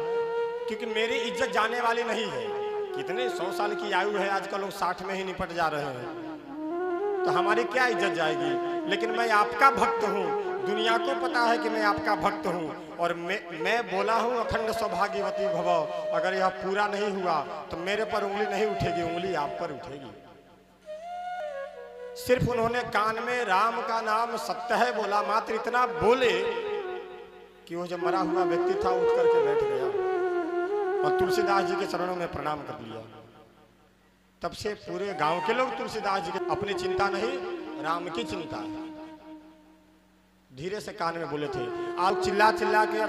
[SPEAKER 4] क्योंकि मेरी इज्जत जाने वाली नहीं है। कितने 100 साल की आयु है, आजकल लोग 60 में ही निपट जा रहे हैं, तो हमारी क्या इज्जत जाएगी? लेकिन मैं आपका भक्त हूँ, दुनिया को पता है कि मैं आपका भक्त हूँ, और मैं बोला हूँ अखंड सौभाग्यवती भव। अगर यह पूरा नहीं हुआ तो मेरे पर उंगली नहीं उठेगी, उंगली आप पर उठेगी। सिर्फ उन्होंने कान में राम का नाम सत्य है बोला, मात्र इतना बोले कि वो जो मरा हुआ व्यक्ति था उठ करके बैठ गया और तुलसीदास जी के चरणों में प्रणाम कर लिया। तब से पूरे गांव के लोग तुलसीदास जी की अपनी चिंता नहीं, राम की चिंता है। धीरे से कान में बोले थे। आप चिल्ला चिल्ला के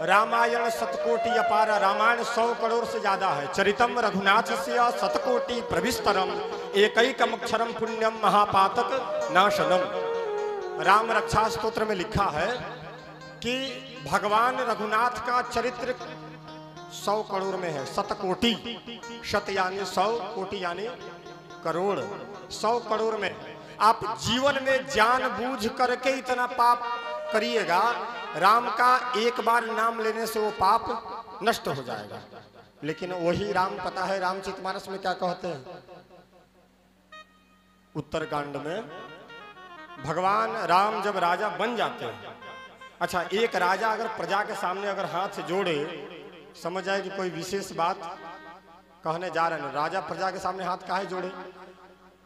[SPEAKER 4] रामायण शतकोटि अपार, रामायण 100 करोड़ से ज्यादा है। चरितम रघुनाथ से शतकोटि प्रविस्तरम, एकैकम अक्षरम पुण्यम महापातक नाशनम। राम रक्षा स्तोत्र में लिखा है कि भगवान रघुनाथ का चरित्र 100 करोड़ में है। शतकोटि, शत यानी 100, कोटि यानी करोड़, 100 करोड़ में। आप जीवन में जानबूझ करके इतना पाप करिएगा, राम का एक बार नाम लेने से वो पाप नष्ट हो जाएगा। लेकिन वही राम, पता है रामचरितमानस में क्या कहते हैं? उत्तरकांड में भगवान राम जब राजा बन जाते हैं, अच्छा एक राजा अगर प्रजा के सामने अगर हाथ जोड़े, समझ जाए कि कोई विशेष बात कहने जा रहे हैं। राजा प्रजा के सामने हाथ काहे जोड़े?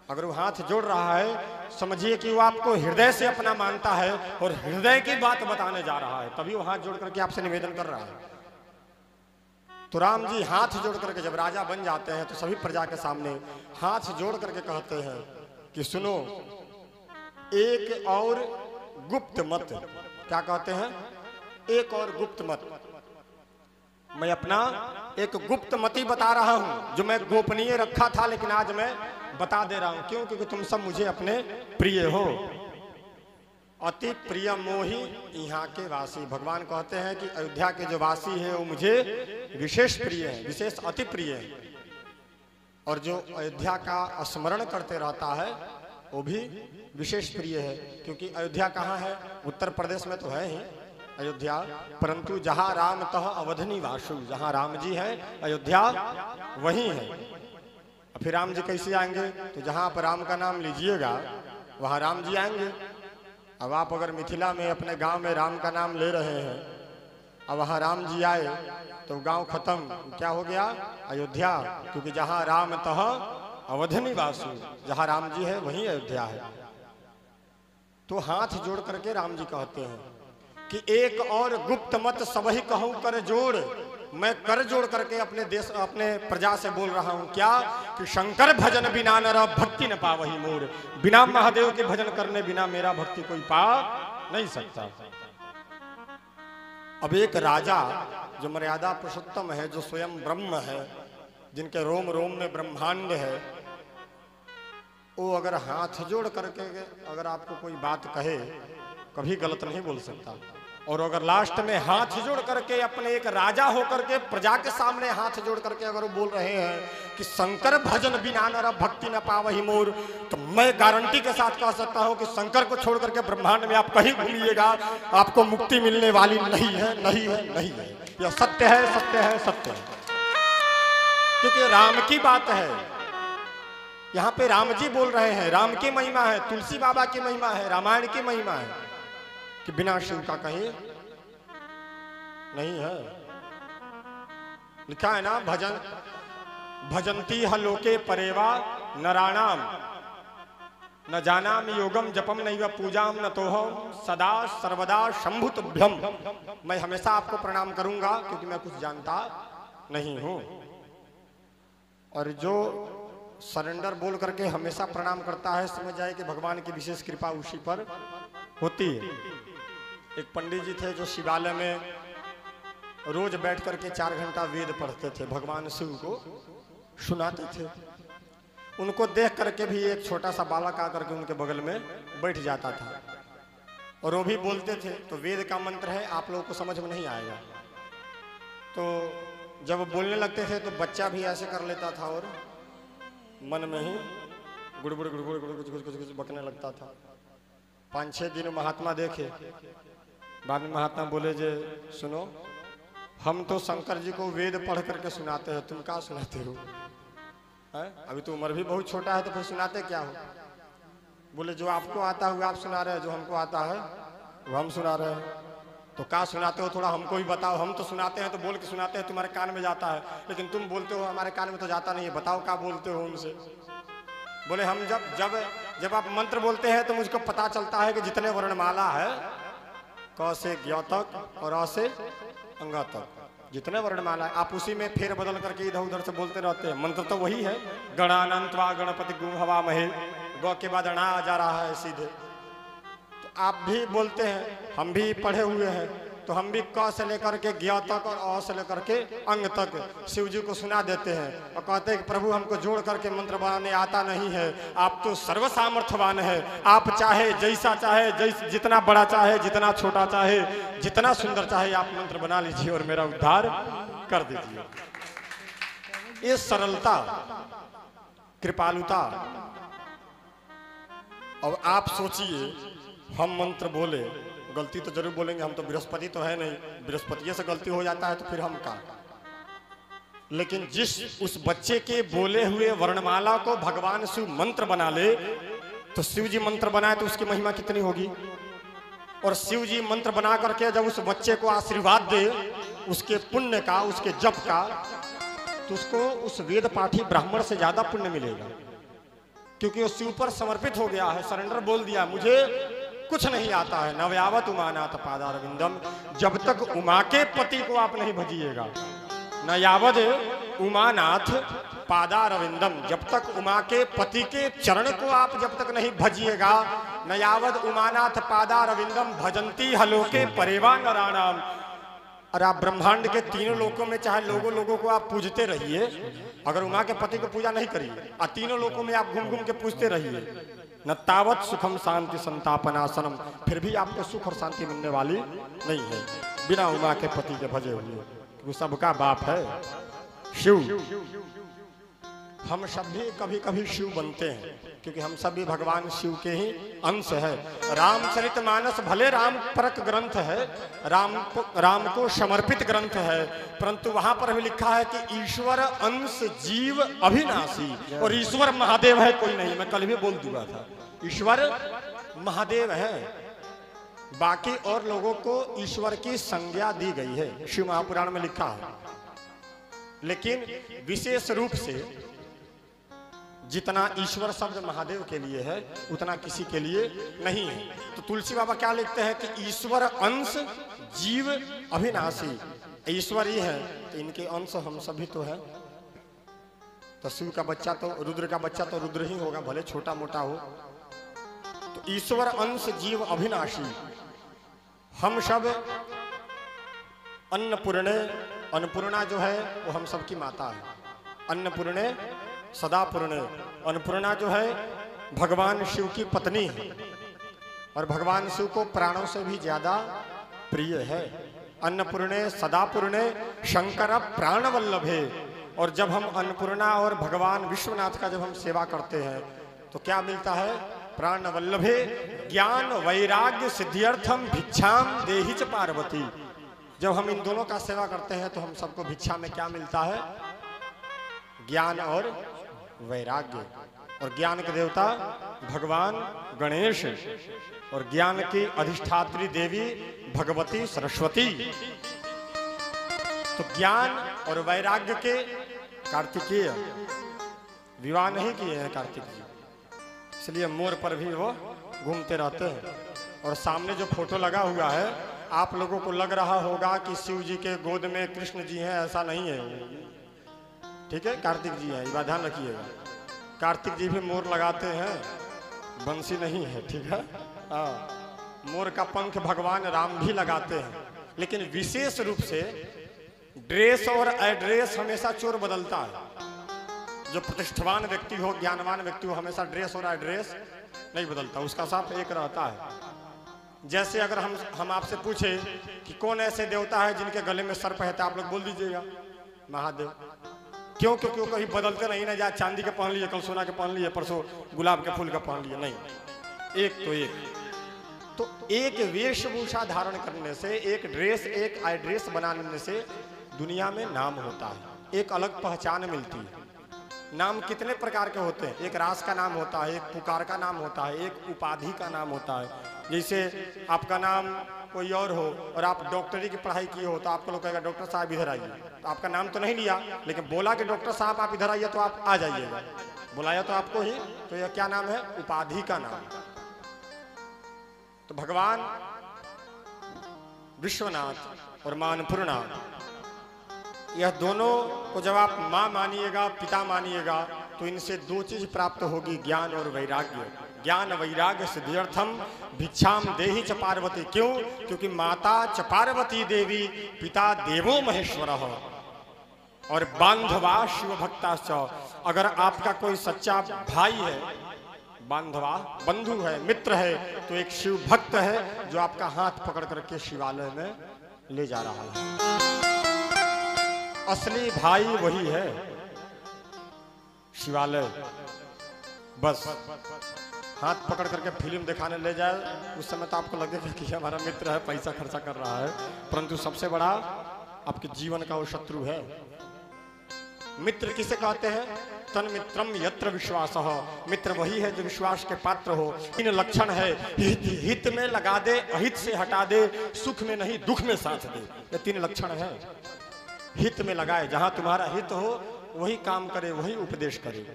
[SPEAKER 4] अगर वो हाथ जोड़ रहा है, समझिए कि वो आपको हृदय से अपना मानता है और हृदय की बात बताने जा रहा है, तभी वो हाथ जोड़ करके आपसे निवेदन कर रहा है। तो राम जी हाथ जोड़ करके जब राजा बन जाते हैं तो सभी प्रजा के सामने हाथ जोड़ करके कहते हैं कि सुनो, एक और गुप्त मत। क्या कहते हैं? एक और गुप्त मत। मैं अपना एक गुप्त मति बता रहा हूं, जो मैं गोपनीय रखा था, लेकिन आज मैं बता दे रहा हूं। क्यों? क्योंकि तुम सब मुझे अपने प्रिय हो। अति प्रिय मोही यहाँ के वासी। भगवान कहते हैं कि अयोध्या के जो वासी है वो मुझे विशेष प्रिय है, विशेष अति प्रिय है। और जो अयोध्या का स्मरण करते रहता है वो भी विशेष प्रिय है। क्योंकि अयोध्या कहाँ है? उत्तर प्रदेश में तो है ही अयोध्या, परंतु जहाँ राम तह अवधनी वासु, जहाँ राम जी हैं अयोध्या वही है। फिर राम जी कैसे आएंगे? तो जहाँ आप राम का नाम लीजिएगा वहाँ राम जी आएंगे। अब आप अगर मिथिला में अपने गांव में राम का नाम ले रहे हैं, अब वहाँ राम जी आए तो गांव खत्म। क्या हो गया? अयोध्या। क्योंकि जहाँ राम तह अवधनी वासु, जहाँ राम जी है वहीं अयोध्या है। तो हाथ जोड़ करके राम जी कहते हैं कि एक और गुप्त मत सबही कहूं कर जोड़, मैं कर जोड़ करके अपने देश अपने प्रजा से बोल रहा हूं क्या कि शंकर भजन बिना नर भक्ति न पावही मोर। बिना महादेव के भजन करने बिना मेरा भक्ति कोई पा नहीं सकता। अब एक राजा जो मर्यादा पुरुषोत्तम है, जो स्वयं ब्रह्म है, जिनके रोम रोम में ब्रह्मांड है, वो अगर हाथ जोड़ करके अगर आपको कोई बात कहे कभी गलत नहीं बोल सकता। और अगर लास्ट में हाथ जोड़ करके अपने एक राजा होकर के प्रजा के सामने हाथ जोड़ करके अगर वो बोल रहे हैं कि शंकर भजन बिना नर भक्ति न पावही मोर, तो मैं गारंटी के साथ कह सकता हूं कि शंकर को छोड़ करके ब्रह्मांड में आप कहीं घूमिएगा आपको मुक्ति मिलने वाली नहीं है, नहीं है, नहीं है। यह सत्य है, सत्य है, सत्य है। क्योंकि राम की बात है, यहाँ पे राम जी बोल रहे हैं, राम की महिमा है, तुलसी बाबा की महिमा है, रामायण की महिमा है कि बिना शिव का कहीं नहीं है। लिखा है ना, भजन भजंती हलोके परेवा नराणाम न जानाम योगम जपम नैव पूजाम न तोहम सदा सर्वदा शंभु तुभ्यम। मैं हमेशा आपको प्रणाम करूंगा क्योंकि मैं कुछ जानता नहीं हूं। और जो सरेंडर बोल करके हमेशा प्रणाम करता है, समझ जाए कि भगवान की विशेष कृपा उसी पर होती है। एक पंडित जी थे जो शिवालय में रोज बैठ करके 4 घंटा वेद पढ़ते थे, भगवान शिव को सुनाते थे। उनको देख करके भी एक छोटा सा बालक आकर के उनके बगल में बैठ जाता था और वो भी बोलते थे। तो वेद का मंत्र है, आप लोगों को समझ में नहीं आएगा। तो जब बोलने लगते थे तो बच्चा भी ऐसे कर लेता था और मन में ही गुड़गुड़ गुड़गुड़ गुड़गुड़ कुछ बकने लगता था। 5-6 दिन महात्मा देखे, बाद में महात्मा बोले जे सुनो, हम तो शंकर जी को वेद पढ़ करके सुनाते हैं, तुम क्या सुनाते हो? अभी तो उम्र भी बहुत छोटा है तो फिर सुनाते क्या हो? बोले जो आपको आता है आप सुना रहे हैं, जो हमको आता है वो हम सुना रहे हैं। तो क्या सुनाते हो थोड़ा हमको भी बताओ। हम तो सुनाते हैं तो बोल के सुनाते हैं, तुम्हारे कान में जाता है, लेकिन तुम बोलते हो हमारे कान में तो जाता नहीं है, बताओ क्या बोलते हो उनसे। बोले हम जब आप मंत्र बोलते हैं तो मुझको पता चलता है कि जितने वर्णमाला है, क से ज्ञ तक और अ से अंग तक, जितने वर्णमाला आप उसी में फेर बदल करके इधर उधर से बोलते रहते हैं। मंत्र तो वही है, गणानंत्वा गणपति गुम हवा महे, ग के बाद अणा आ जा रहा है सीधे। तो आप भी बोलते हैं, हम भी पढ़े हुए हैं, तो हम भी क से लेकर के ज्ञ तक और अ से लेकर के अंग तक शिव जी को सुना देते हैं और कहते हैं कि प्रभु हमको जोड़ करके मंत्र बनाने आता नहीं है, आप तो सर्व सामर्थ्यवान है, आप चाहे जैसा चाहे, जितना बड़ा चाहे, जितना छोटा चाहे, जितना सुंदर चाहे आप मंत्र बना लीजिए और मेरा उद्धार कर दीजिए। ये सरलता, कृपालुता। अब आप सोचिए, हम मंत्र बोले, गलती तो जरूर बोलेंगे, हम तो बृहस्पति तो है नहीं, बृहस्पति से गलती हो जाता है तो फिर हम का। लेकिन जिस उस बच्चे के बोले हुए वर्णमाला को भगवान शिव मंत्र बना ले, तो शिव जी मंत्र बनाए तो उसकी महिमा कितनी होगी। और शिव जी मंत्र बना करके जब उस बच्चे को आशीर्वाद दे, उसके पुण्य का, उसके जप का, तो उसको उस वेद पाठी ब्राह्मण से ज्यादा पुण्य मिलेगा, क्योंकि वो शिव पर समर्पित हो गया है, सरेंडर बोल दिया, मुझे कुछ नहीं आता है। नवयावत उमानाथ पादारविंदम, जब तक उमा के पति को आप नहीं भजिएगा, न यावद उमानाथ पादारविंदम, जब तक उमा के पति के चरण को आप जब तक नहीं भजिएगा, न यावद उमानाथ पादारविंदम भजंती हलोके परेवा नराणाम। और आप ब्रह्मांड के 3 लोकों में चाहे लोगों को आप पूजते रहिए, अगर उमा के पति को पूजा नहीं करिए और 3 लोकों में आप घूम घूम के पूजते रहिए, न तावत सुखम शांति संतापनासनम, फिर भी आपको सुख और शांति मिलने वाली नहीं है बिना उमा के पति के भजे हुए। वो सबका बाप है शिव। हम सब भी कभी कभी शिव बनते हैं, क्योंकि हम सब भी भगवान शिव के ही अंश है। रामचरितमानस भले राम परक ग्रंथ है, राम को समर्पित ग्रंथ है, परंतु वहां पर भी लिखा है कि ईश्वर अंश जीव अविनाशी, और ईश्वर महादेव है कोई नहीं। मैं कल भी बोल दूंगा था, ईश्वर महादेव है, बाकी और लोगों को ईश्वर की संज्ञा दी गई है, शिव महापुराण में लिखा है। लेकिन विशेष रूप से जितना ईश्वर शब्द महादेव के लिए है उतना किसी के लिए नहीं है। तो तुलसी बाबा क्या लिखते हैं कि ईश्वर अंश जीव अविनाशी, ईश्वर ही है तो इनके अंश हम सभी तो है। तो शिव का बच्चा तो रुद्र का बच्चा तो रुद्र ही होगा, भले छोटा मोटा हो। तो ईश्वर अंश जीव अविनाशी, हम सब अन्नपूर्णे, अन्नपूर्णा जो है वो हम सबकी माता है। अन्नपूर्णे सदापूर्णे, अन्नपूर्णा जो है भगवान शिव की पत्नी है और भगवान शिव को प्राणों से भी ज्यादा प्रिय है। अन्नपूर्णे सदापूर्णे शंकर प्राण वल्लभे। और जब हम अन्नपूर्णा और भगवान विश्वनाथ का जब हम सेवा करते हैं तो क्या मिलता है? प्राण वल्लभे ज्ञान वैराग्य सिद्ध्यर्थम भिक्षाम देहि च पार्वती। जब हम इन दोनों का सेवा करते हैं तो हम सबको भिक्षा में क्या मिलता है? ज्ञान और वैराग्य। और ज्ञान के देवता भगवान गणेश और ज्ञान की अधिष्ठात्री देवी भगवती सरस्वती। तो ज्ञान और वैराग्य के कार्तिकेय विवाह नहीं किए हैं कार्तिक जी, इसलिए मोर पर भी वो घूमते रहते हैं। और सामने जो फोटो लगा हुआ है, आप लोगों को लग रहा होगा कि शिव जी के गोद में कृष्ण जी हैं, ऐसा नहीं है। ठीक है, कार्तिक जी हैं, ये बात ध्यान रखिएगा। कार्तिक जी भी मोर लगाते हैं, बंसी नहीं है। ठीक है, मोर का पंख भगवान राम भी लगाते हैं। लेकिन विशेष रूप से ड्रेस और एड्रेस हमेशा चोर बदलता है। जो प्रतिष्ठवान व्यक्ति हो, ज्ञानवान व्यक्ति हो, हमेशा ड्रेस और एड्रेस नहीं बदलता, उसका साफ एक रहता है। जैसे अगर हम आपसे पूछे कि कौन ऐसे देवता है जिनके गले में सर्प है, तो आप लोग बोल दीजिएगा महादेव। क्यों? क्योंकि वो कहीं बदलते नहीं ना, जा चांदी के पहन लिए, कल सोना के पहन लिए, परसों गुलाब के फूल का पहन लिए, नहीं, एक तो एक। तो एक वेशभूषा धारण करने से, एक ड्रेस, एक एड्रेस बनाने से दुनिया में नाम होता है, एक अलग पहचान मिलती है। नाम कितने प्रकार के होते हैं? एक रास का नाम होता है, एक पुकार का नाम होता है, एक उपाधि का नाम होता है। जैसे आपका नाम कोई और हो और आप डॉक्टरी की पढ़ाई किए हो तो आपको लोग कहेगा डॉक्टर साहब इधर आइए, तो आपका नाम तो नहीं लिया, लेकिन बोला कि डॉक्टर साहब आप इधर आइए तो आप आ जाइएगा, बुलाया तो आपको ही। तो यह क्या नाम है? उपाधि का नाम। तो भगवान विश्वनाथ और मां अन्नपूर्णा, यह दोनों को जब आप मां मानिएगा, पिता मानिएगा, तो इनसे दो चीज प्राप्त होगी, ज्ञान और वैराग्य। ज्ञान वैराग्य सिद्ध्यर्थम भिक्षाम देहि च पार्वती। क्यों? क्योंकि माता च पार्वती देवी, पिता देवो महेश्वर और बांधवा शिव भक्ताश्च। अगर आपका कोई सच्चा भाई है, बांधवा बंधु है, मित्र है, तो एक शिव भक्त है जो आपका हाथ पकड़ करके शिवालय में ले जा रहा है। असली भाई वही है, शिवालय। बस हाथ पकड़ करके फिल्म दिखाने ले जाए, उस समय तो आपको लगेगा कि हमारा मित्र है, पैसा खर्चा कर रहा है, परंतु सबसे बड़ा आपके जीवन का वो शत्रु है। मित्र किसे कहते हैं? तन मित्रम यत्र विश्वासः। मित्र वही है जो विश्वास के पात्र हो। तीन लक्षण है, हित में लगा दे, अहित से हटा दे, सुख में नहीं दुख में साथ दे। ये तीन लक्षण है। हित में लगाए, जहां तुम्हारा हित हो वही काम करे, वही उपदेश करे,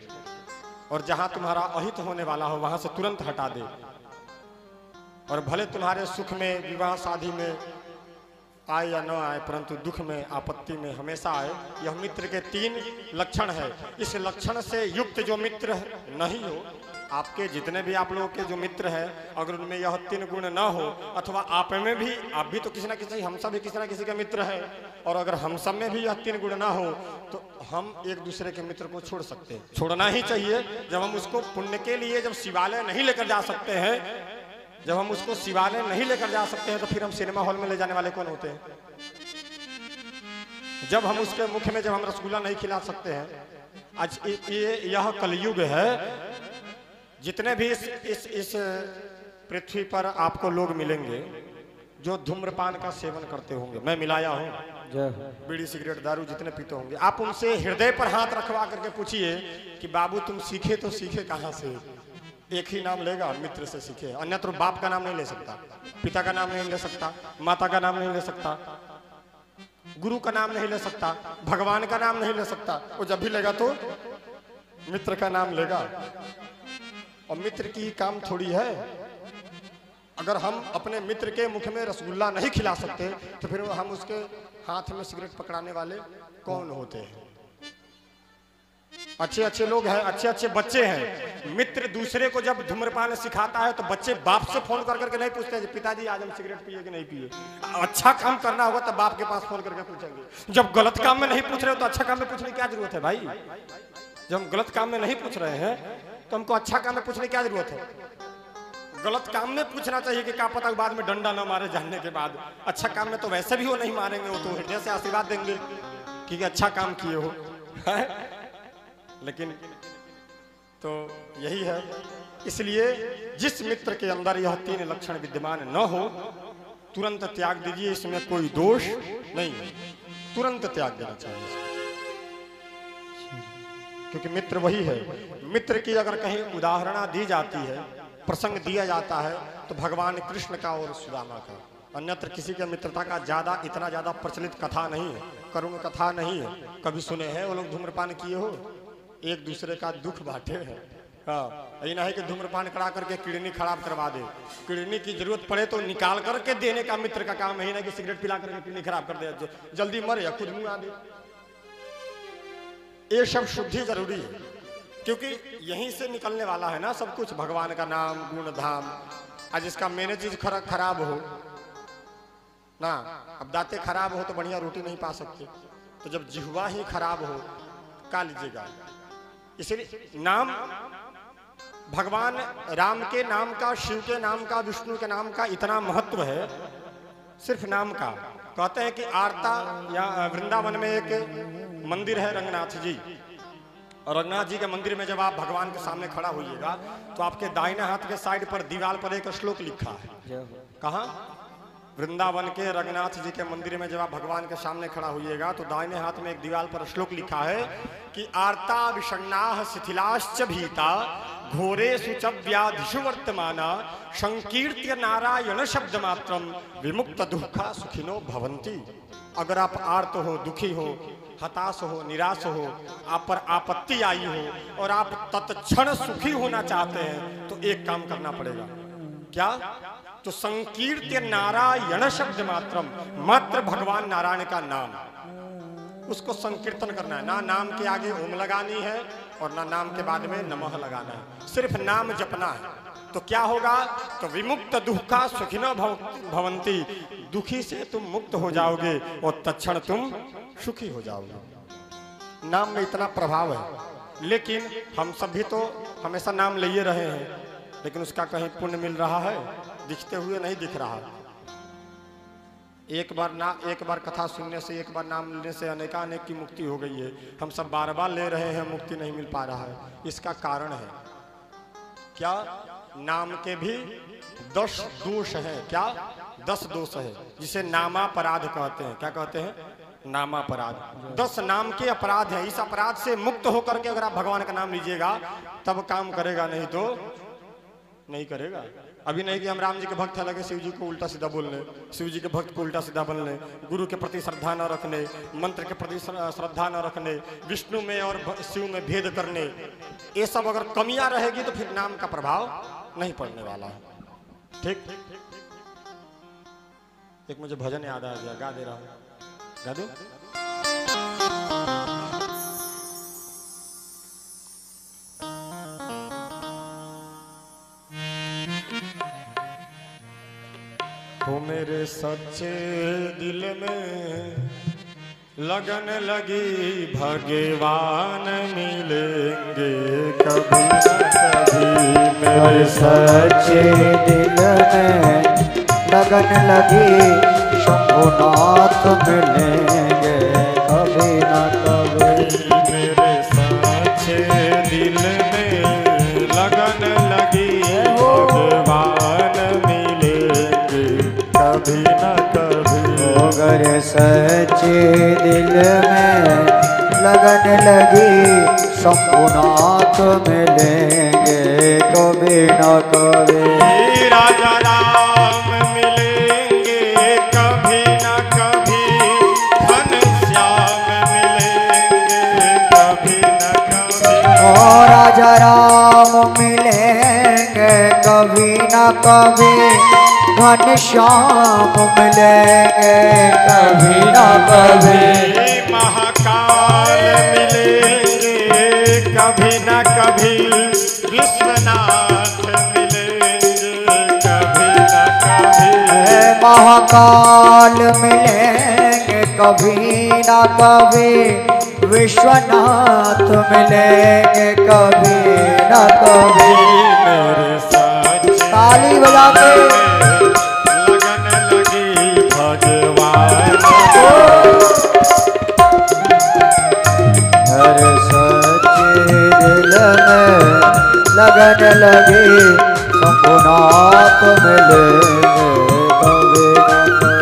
[SPEAKER 4] और जहां तुम्हारा अहित होने वाला हो वहां से तुरंत हटा दे। और भले तुम्हारे सुख में, विवाह शादी में आए या न आए, परंतु दुख में, आपत्ति में हमेशा आए। यह मित्र के तीन लक्षण है। इस लक्षण से युक्त जो मित्र नहीं हो, आपके जितने भी आप लोगों के जो मित्र हैं, अगर उनमें यह तीन गुण न हो, अथवा आप में भी, आप भी तो किसी ना किसी, हम सब भी किसी ना किसी के मित्र हैं, और अगर हम सब में भी यह तीन गुण ना हो, तो हम एक दूसरे के मित्र को छोड़ सकते हैं। छोड़ना ही चाहिए। जब हम उसको पुण्य के लिए जब शिवालय नहीं लेकर जा सकते हैं, जब हम उसको शिवालय नहीं लेकर जा सकते हैं, तो फिर हम सिनेमा हॉल में ले जाने वाले कौन होते हैं? जब हम उसके मुख में जब हम रसगुल्ला नहीं खिला सकते हैं। आज यह कलयुग है। जितने भी इस पृथ्वी पर आपको लोग मिलेंगे जो धूम्रपान का सेवन करते होंगे, मैं मिलाया हूँ, बीड़ी सिगरेट दारू जितने पीते होंगे, आप उनसे हृदय पर हाथ रखवा करके पूछिए कि बाबू तुम सीखे तो सीखे कहाँ से? एक ही नाम लेगा, मित्र से सीखे। अन्यत्र बाप का नाम नहीं ले सकता, पिता का नाम नहीं ले सकता, माता का नाम नहीं ले सकता, गुरु का नाम नहीं ले सकता, भगवान का नाम नहीं ले सकता। वो जब भी लेगा तो मित्र का नाम लेगा। और मित्र की काम थोड़ी है। अगर हम अपने मित्र के मुख में रसगुल्ला नहीं खिला सकते तो फिर हम उसके हाथ में सिगरेट पकड़ाने वाले कौन होते हैं? अच्छे अच्छे लोग हैं, अच्छे अच्छे बच्चे हैं। मित्र दूसरे को जब धूम्रपान सिखाता है तो बच्चे बाप से फोन कर करके नहीं पूछते पिताजी आज हम सिगरेट पिए कि नहीं पिए। अच्छा काम करना होगा तो बाप के पास फोन करके पूछेंगे। जब गलत काम में नहीं पूछ रहे हो तो अच्छा काम में पूछने की क्या जरूरत है भाई? जब हम गलत काम में नहीं पूछ रहे हैं तो हमको अच्छा काम में पूछने की क्या जरूरत है? गलत काम में पूछना चाहिए कि क्या पता बाद में डंडा न मारे जानने के बाद। अच्छा काम में तो वैसे भी वो नहीं मारेंगे, वो तो हृदय से आशीर्वाद देंगे कि अच्छा काम किए हो। लेकिन तो यही है, इसलिए जिस मित्र के अंदर यह 3 लक्षण विद्यमान न हो तुरंत त्याग दीजिए, इसमें कोई दोष नहीं है, तुरंत त्याग देना चाहिए। क्योंकि मित्र वही है। मित्र की अगर कहीं उदाहरणा दी जाती है, प्रसंग दिया जाता है तो भगवान कृष्ण का और सुदामा का, अन्यत्र किसी के मित्रता का इतना ज्यादा प्रचलित कथा नहीं है, करुण कथा नहीं है। कभी सुने हैं वो लोग धूम्रपान किए हो, एक दूसरे का दुख बांटे हैं। हाँ, ये नहीं कि धूम्रपान करा करके किडनी खराब करवा दे। किडनी की जरूरत पड़े तो निकाल करके देने का मित्र का काम है, नहीं कि सिगरेट पिला करके किडनी खराब कर दे, जल्दी मरे या खुद मुँह आ दे। ये सब शुद्धि जरूरी है, क्योंकि यहीं से निकलने वाला है ना सब कुछ, भगवान का नाम गुण धाम। आज इसका मेन चीज खराब हो ना, अब दांतें खराब हो तो बढ़िया रोटी नहीं पा सकते, तो जब जिह्वा ही खराब हो का लीजिएगा। इसलिए नाम, भगवान राम के नाम का, शिव के नाम का, विष्णु के नाम का इतना महत्व है, सिर्फ नाम का। कहते हैं कि आरता या वृंदावन में एक मंदिर है रंगनाथ जी, और रंगनाथ जी के मंदिर में जब आप भगवान के सामने खड़ा होइएगा तो आपके दाहिने हाथ के साइड पर दीवार पर एक श्लोक लिखा है। कहाँ? वृंदावन के रंगनाथ जी के मंदिर में जब आप भगवान के सामने खड़ा होइएगा तो दाहिने हाथ में एक दीवार पर श्लोक लिखा है कि आर्ता विषण्णाः शिथिलाश्च भीता घोरेषु च व्याधिषु वर्तमाना संकीर्त्य नारायण शब्द मात्रम विमुक्त दुःखा सुखिनो भवन्ति। अगर आप आर्त हो, दुखी हो, हताश हो, निराश हो, आप पर आपत्ति आई हो और आप तत्क्षण सुखी होना चाहते हैं तो एक काम करना पड़ेगा। क्या? तो संकीर्त्य नारायण शब्द मात्रम, मात्र भगवान नारायण का नाम, उसको संकीर्तन करना है। ना नाम के आगे ओम लगानी है और ना नाम के बाद में नमः लगाना है, सिर्फ नाम जपना है। तो क्या होगा? तो विमुक्त दुःखा सुखिनो भवन्ति, दुखी से तुम मुक्त हो जाओगे और तत्क्षण तुम सुखी हो जाओगे। नाम में इतना प्रभाव है। लेकिन हम सभी तो हमेशा नाम लिए रहे हैं, लेकिन उसका कहीं पुण्य मिल रहा है? दिखते हुए नहीं दिख रहा। एक बार कथा सुनने से, एक बार नाम लेने से अनेकानेक की मुक्ति हो गई है। हम सब बार बार ले रहे हैं, मुक्ति नहीं मिल पा रहा है। इसका कारण है क्या? नाम के भी 10 दोष हैं। क्या? 10 दोष है, जिसे नामापराध कहते हैं। क्या कहते हैं? नामापराध। 10 नाम के अपराध है। इस अपराध से मुक्त होकर के अगर आप भगवान का नाम लीजिएगा तब काम करेगा, नहीं तो नहीं करेगा। अभी नहीं कि हम राम जी के भक्त लगे शिव जी को उल्टा सीधा बोलने, शिव जी के भक्त को उल्टा सीधा बोलने, गुरु के प्रति श्रद्धा न रखने, मंत्र के प्रति श्रद्धा न रखने, विष्णु में और शिव में भेद करने, ये सब अगर कमियां रहेगी तो फिर नाम का प्रभाव नहीं पड़ने वाला है। ठीक? एक मुझे भजन याद आ गया, गा दे रहा हूं, गा दो। हो मेरे सच्चे दिल में लगन लगी, भगवान मिलेंगे कभी न कभी। मेरे
[SPEAKER 1] सच्चे दिल में लगन लगी, शंभुनाथ मिलेंगे कभी न कभी।
[SPEAKER 4] मेरे सच्चे दिल में लगन लगी, भगवान मिलेंगे कभी न कभी।
[SPEAKER 1] अगर सच्चे दिल में लगन लगी, शंभुनाथ मिलेंगे कभी न कभी।
[SPEAKER 4] राजा राम मिलेंगे कभी न कभी, घनश्याम मिलेंगे कभी न कभी।
[SPEAKER 1] ओ राजा राम मिलेंगे कभी न कभी, घनश्याम मिलेंगे कभी ना कभी।
[SPEAKER 4] महाकाल मिलेंगे कभी न कभी, विश्वनाथ मिलेंगे कभी न कभी।
[SPEAKER 1] महाकाल मिलेंगे कभी ना कभी, विश्वनाथ मिलेंगे कभी ना कभी।
[SPEAKER 4] मेरे साथ
[SPEAKER 1] ताली बजा के
[SPEAKER 4] लगन लगी भगवान,
[SPEAKER 1] हर सच्चे दिल में लगन लगी, शंभुनाथ मिलेंगे कभी ना कभी।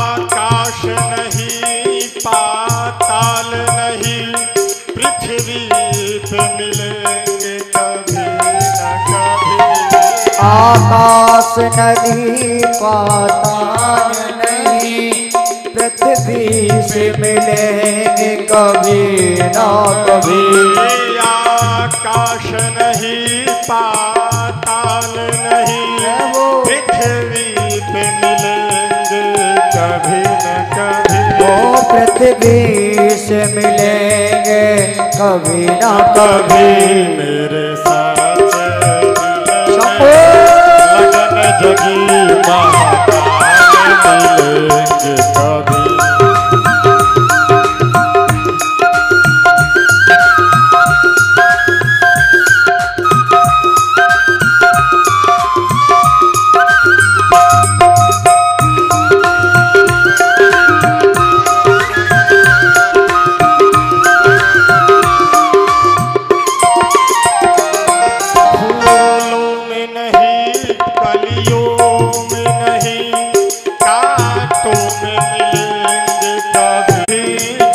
[SPEAKER 4] आकाश नहीं पाताल नहीं, पृथ्वी पे मिलेंगे कभी न कभी।
[SPEAKER 1] आकाश नदी पाताल नहीं, पृथ्वी से मिलेंगे कभी ना कभी।
[SPEAKER 4] आकाश नहीं पाताल नहीं, पृथ्वी पे मिलेंगे कभी न कभी।
[SPEAKER 1] ओ पृथ्वी से मिलेंगे कभी ना कभी।
[SPEAKER 4] मेरे साथ
[SPEAKER 1] शंभो
[SPEAKER 4] लगन जगी महाकाल मिलेंगे कभी।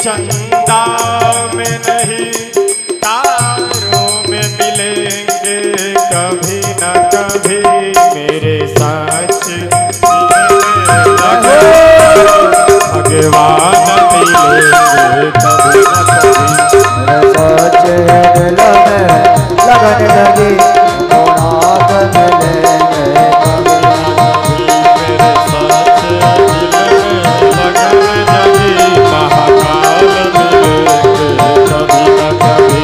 [SPEAKER 4] चंदा में नहीं तारों में मिलेंगे कभी न कभी। मेरे सच भगवान मिलेंगे कभी न कभी।
[SPEAKER 1] सच्चे दिल में लगन लगी, शंभुनाथ मिलेंगे कभी ना कभी।
[SPEAKER 4] मेरे सच लगन जगी महाकाल मिलेंगे कभी न कभी।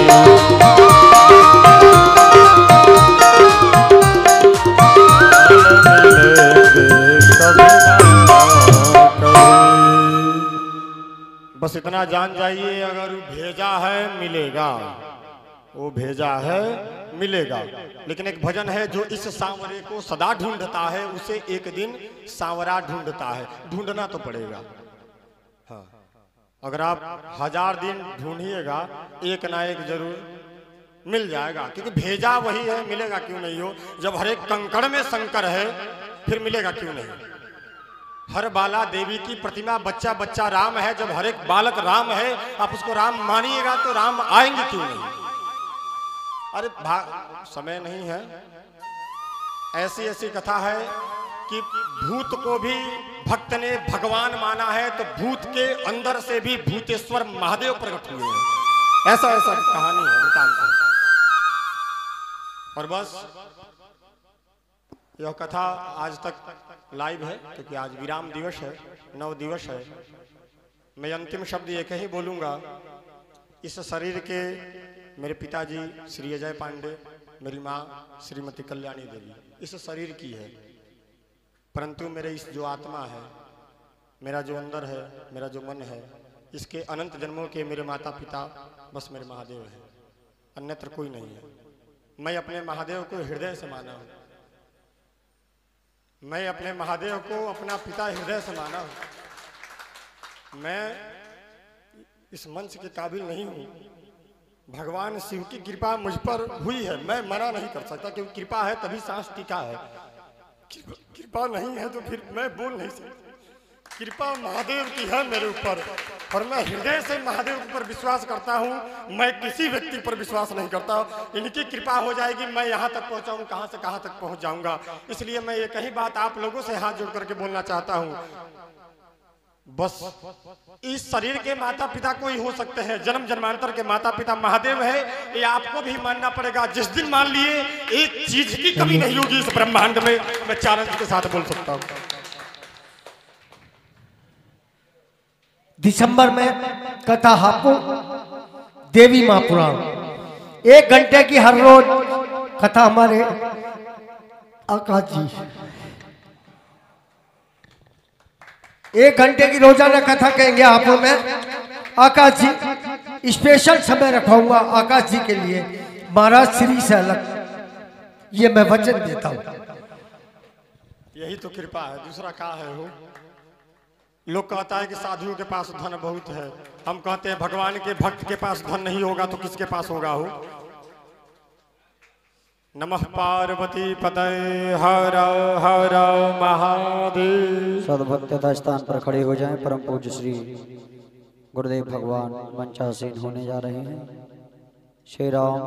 [SPEAKER 4] बस इतना जान जाइए, अगर वो भेजा है मिलेगा, वो भेजा है मिलेगा। लेकिन एक भजन है, जो इस सांवरे को सदा ढूंढता है उसे एक दिन सांवरा ढूंढता है। ढूंढना तो पड़ेगा। हाँ, अगर आप 1000 दिन ढूंढिएगा एक ना एक जरूर मिल जाएगा, क्योंकि भेजा वही है, मिलेगा क्यों नहीं हो। जब हर एक कंकड़ में शंकर है फिर मिलेगा क्यों नहीं। हर बाला देवी की प्रतिमा, बच्चा बच्चा राम है। जब हर एक बालक राम है, आप उसको राम मानिएगा तो राम आएंगे क्यों नहीं। अरे समय नहीं है। ऐसी ऐसी कथा है कि भूत को भी भक्त ने भगवान माना है, तो भूत के अंदर से भी भूतेश्वर महादेव प्रकट हुए हैं। ऐसा ऐसा कहानी है, वृतांत है। और बस यह कथा आज तक लाइव है, क्योंकि आज विराम दिवस है, 9 दिवस है। मैं अंतिम शब्द एक ही बोलूँगा। इस शरीर के मेरे पिताजी श्री अजय पांडे, मेरी माँ श्रीमती कल्याणी देवी इस शरीर की है, परंतु मेरे इस जो आत्मा है, मेरा जो अंदर है, मेरा जो मन है, इसके अनंत जन्मों के मेरे माता पिता बस मेरे महादेव हैं, अन्यत्र कोई नहीं है। मैं अपने महादेव को हृदय से माना हूँ। मैं अपने महादेव को अपना पिता हृदय से माना हूँ। मैं इस मंच के काबिल नहीं हूँ। भगवान शिव की कृपा मुझ पर हुई है, मैं मना नहीं कर सकता, क्योंकि कृपा है तभी सांस टिका है। कृपा नहीं है तो फिर मैं बोल नहीं सकता। कृपा महादेव की है मेरे ऊपर, और मैं हृदय से महादेव पर विश्वास करता हूँ। मैं किसी व्यक्ति पर विश्वास नहीं करता। इनकी कृपा हो जाएगी, मैं यहाँ तक पहुँचाऊँ, कहाँ से कहाँ तक पहुँच जाऊँगा। इसलिए मैं एक ही बात आप लोगों से हाथ जोड़ करके बोलना चाहता हूँ बस इस शरीर के माता पिता कोई हो सकते हैं, जन्म जन्मांतर के माता पिता महादेव है, ये आपको भी मानना पड़ेगा। जिस दिन मान लिए एक चीज की कमी नहीं होगी इस ब्रह्मांड में, मैं चैलेंज के साथ बोल सकता हूं।
[SPEAKER 5] दिसंबर में कथा हापुड़ देवी महापुराण 1 घंटे की हर रोज कथा हमारे आकाश जी 1 घंटे की रोजाना कथा कहेंगे हापुड़ में। आकाश जी स्पेशल समय रखवाऊंगा आकाश जी के लिए, महाराज श्री से अलग, ये मैं वचन देता हूं।
[SPEAKER 4] यही तो कृपा है, दूसरा क्या है हो। लोग कहता है कि साधुओं के पास धन बहुत है, हम कहते हैं भगवान के भक्त के पास धन नहीं होगा तो किसके पास होगा हो। नमः पार्वती पतये हर हर महादेव।
[SPEAKER 1] सदभक्तता स्थान पर खड़े हो जाएं। परम पूज्य श्री गुरुदेव भगवान मंचासीन होने जा रहे हैं। श्री राम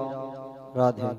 [SPEAKER 1] राधे।